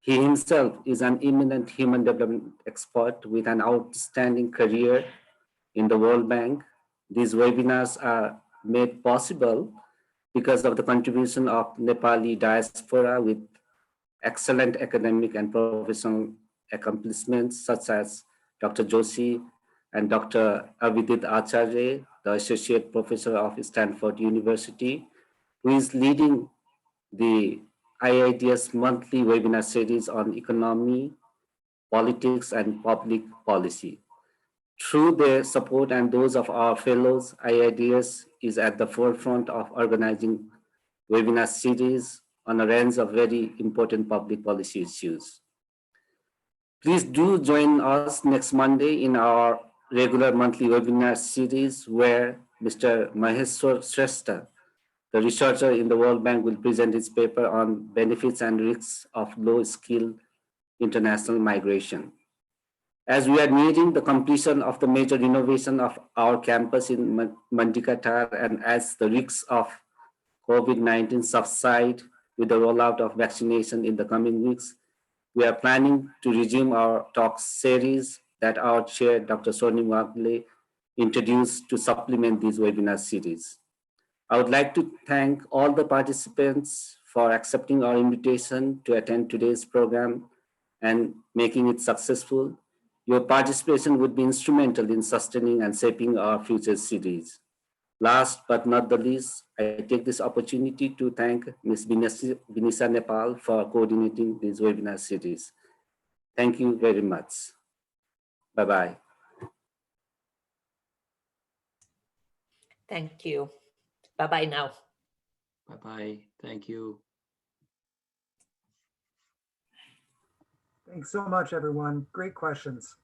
He himself is an eminent human development expert with an outstanding career in the World Bank. These webinars are made possible because of the contribution of Nepali diaspora with excellent academic and professional accomplishments such as Dr. Joshi and Dr. Abhidit Acharya, the Associate Professor of Stanford University, who is leading the IIDS monthly webinar series on economy, politics, and public policy. Through their support and those of our fellows, IIDS is at the forefront of organizing webinar series on a range of very important public policy issues. Please do join us next Monday in our regular monthly webinar series where Mr. Maheshwar Shrestha, the researcher in the World Bank, will present his paper on benefits and risks of low-skilled international migration. As we are nearing the completion of the major renovation of our campus in Mandikatar, and as the risks of COVID-19 subside with the rollout of vaccination in the coming weeks, we are planning to resume our talk series that our chair, Dr. Swarnim Wagle, introduced to supplement these webinar series. I would like to thank all the participants for accepting our invitation to attend today's program and making it successful. Your participation would be instrumental in sustaining and shaping our future series. Last but not the least, I take this opportunity to thank Ms. Vinisa Nepal for coordinating this webinar series. Thank you very much. Bye-bye. Thank you. Bye-bye now. Bye-bye. Thank you. Thanks so much, everyone. Great questions.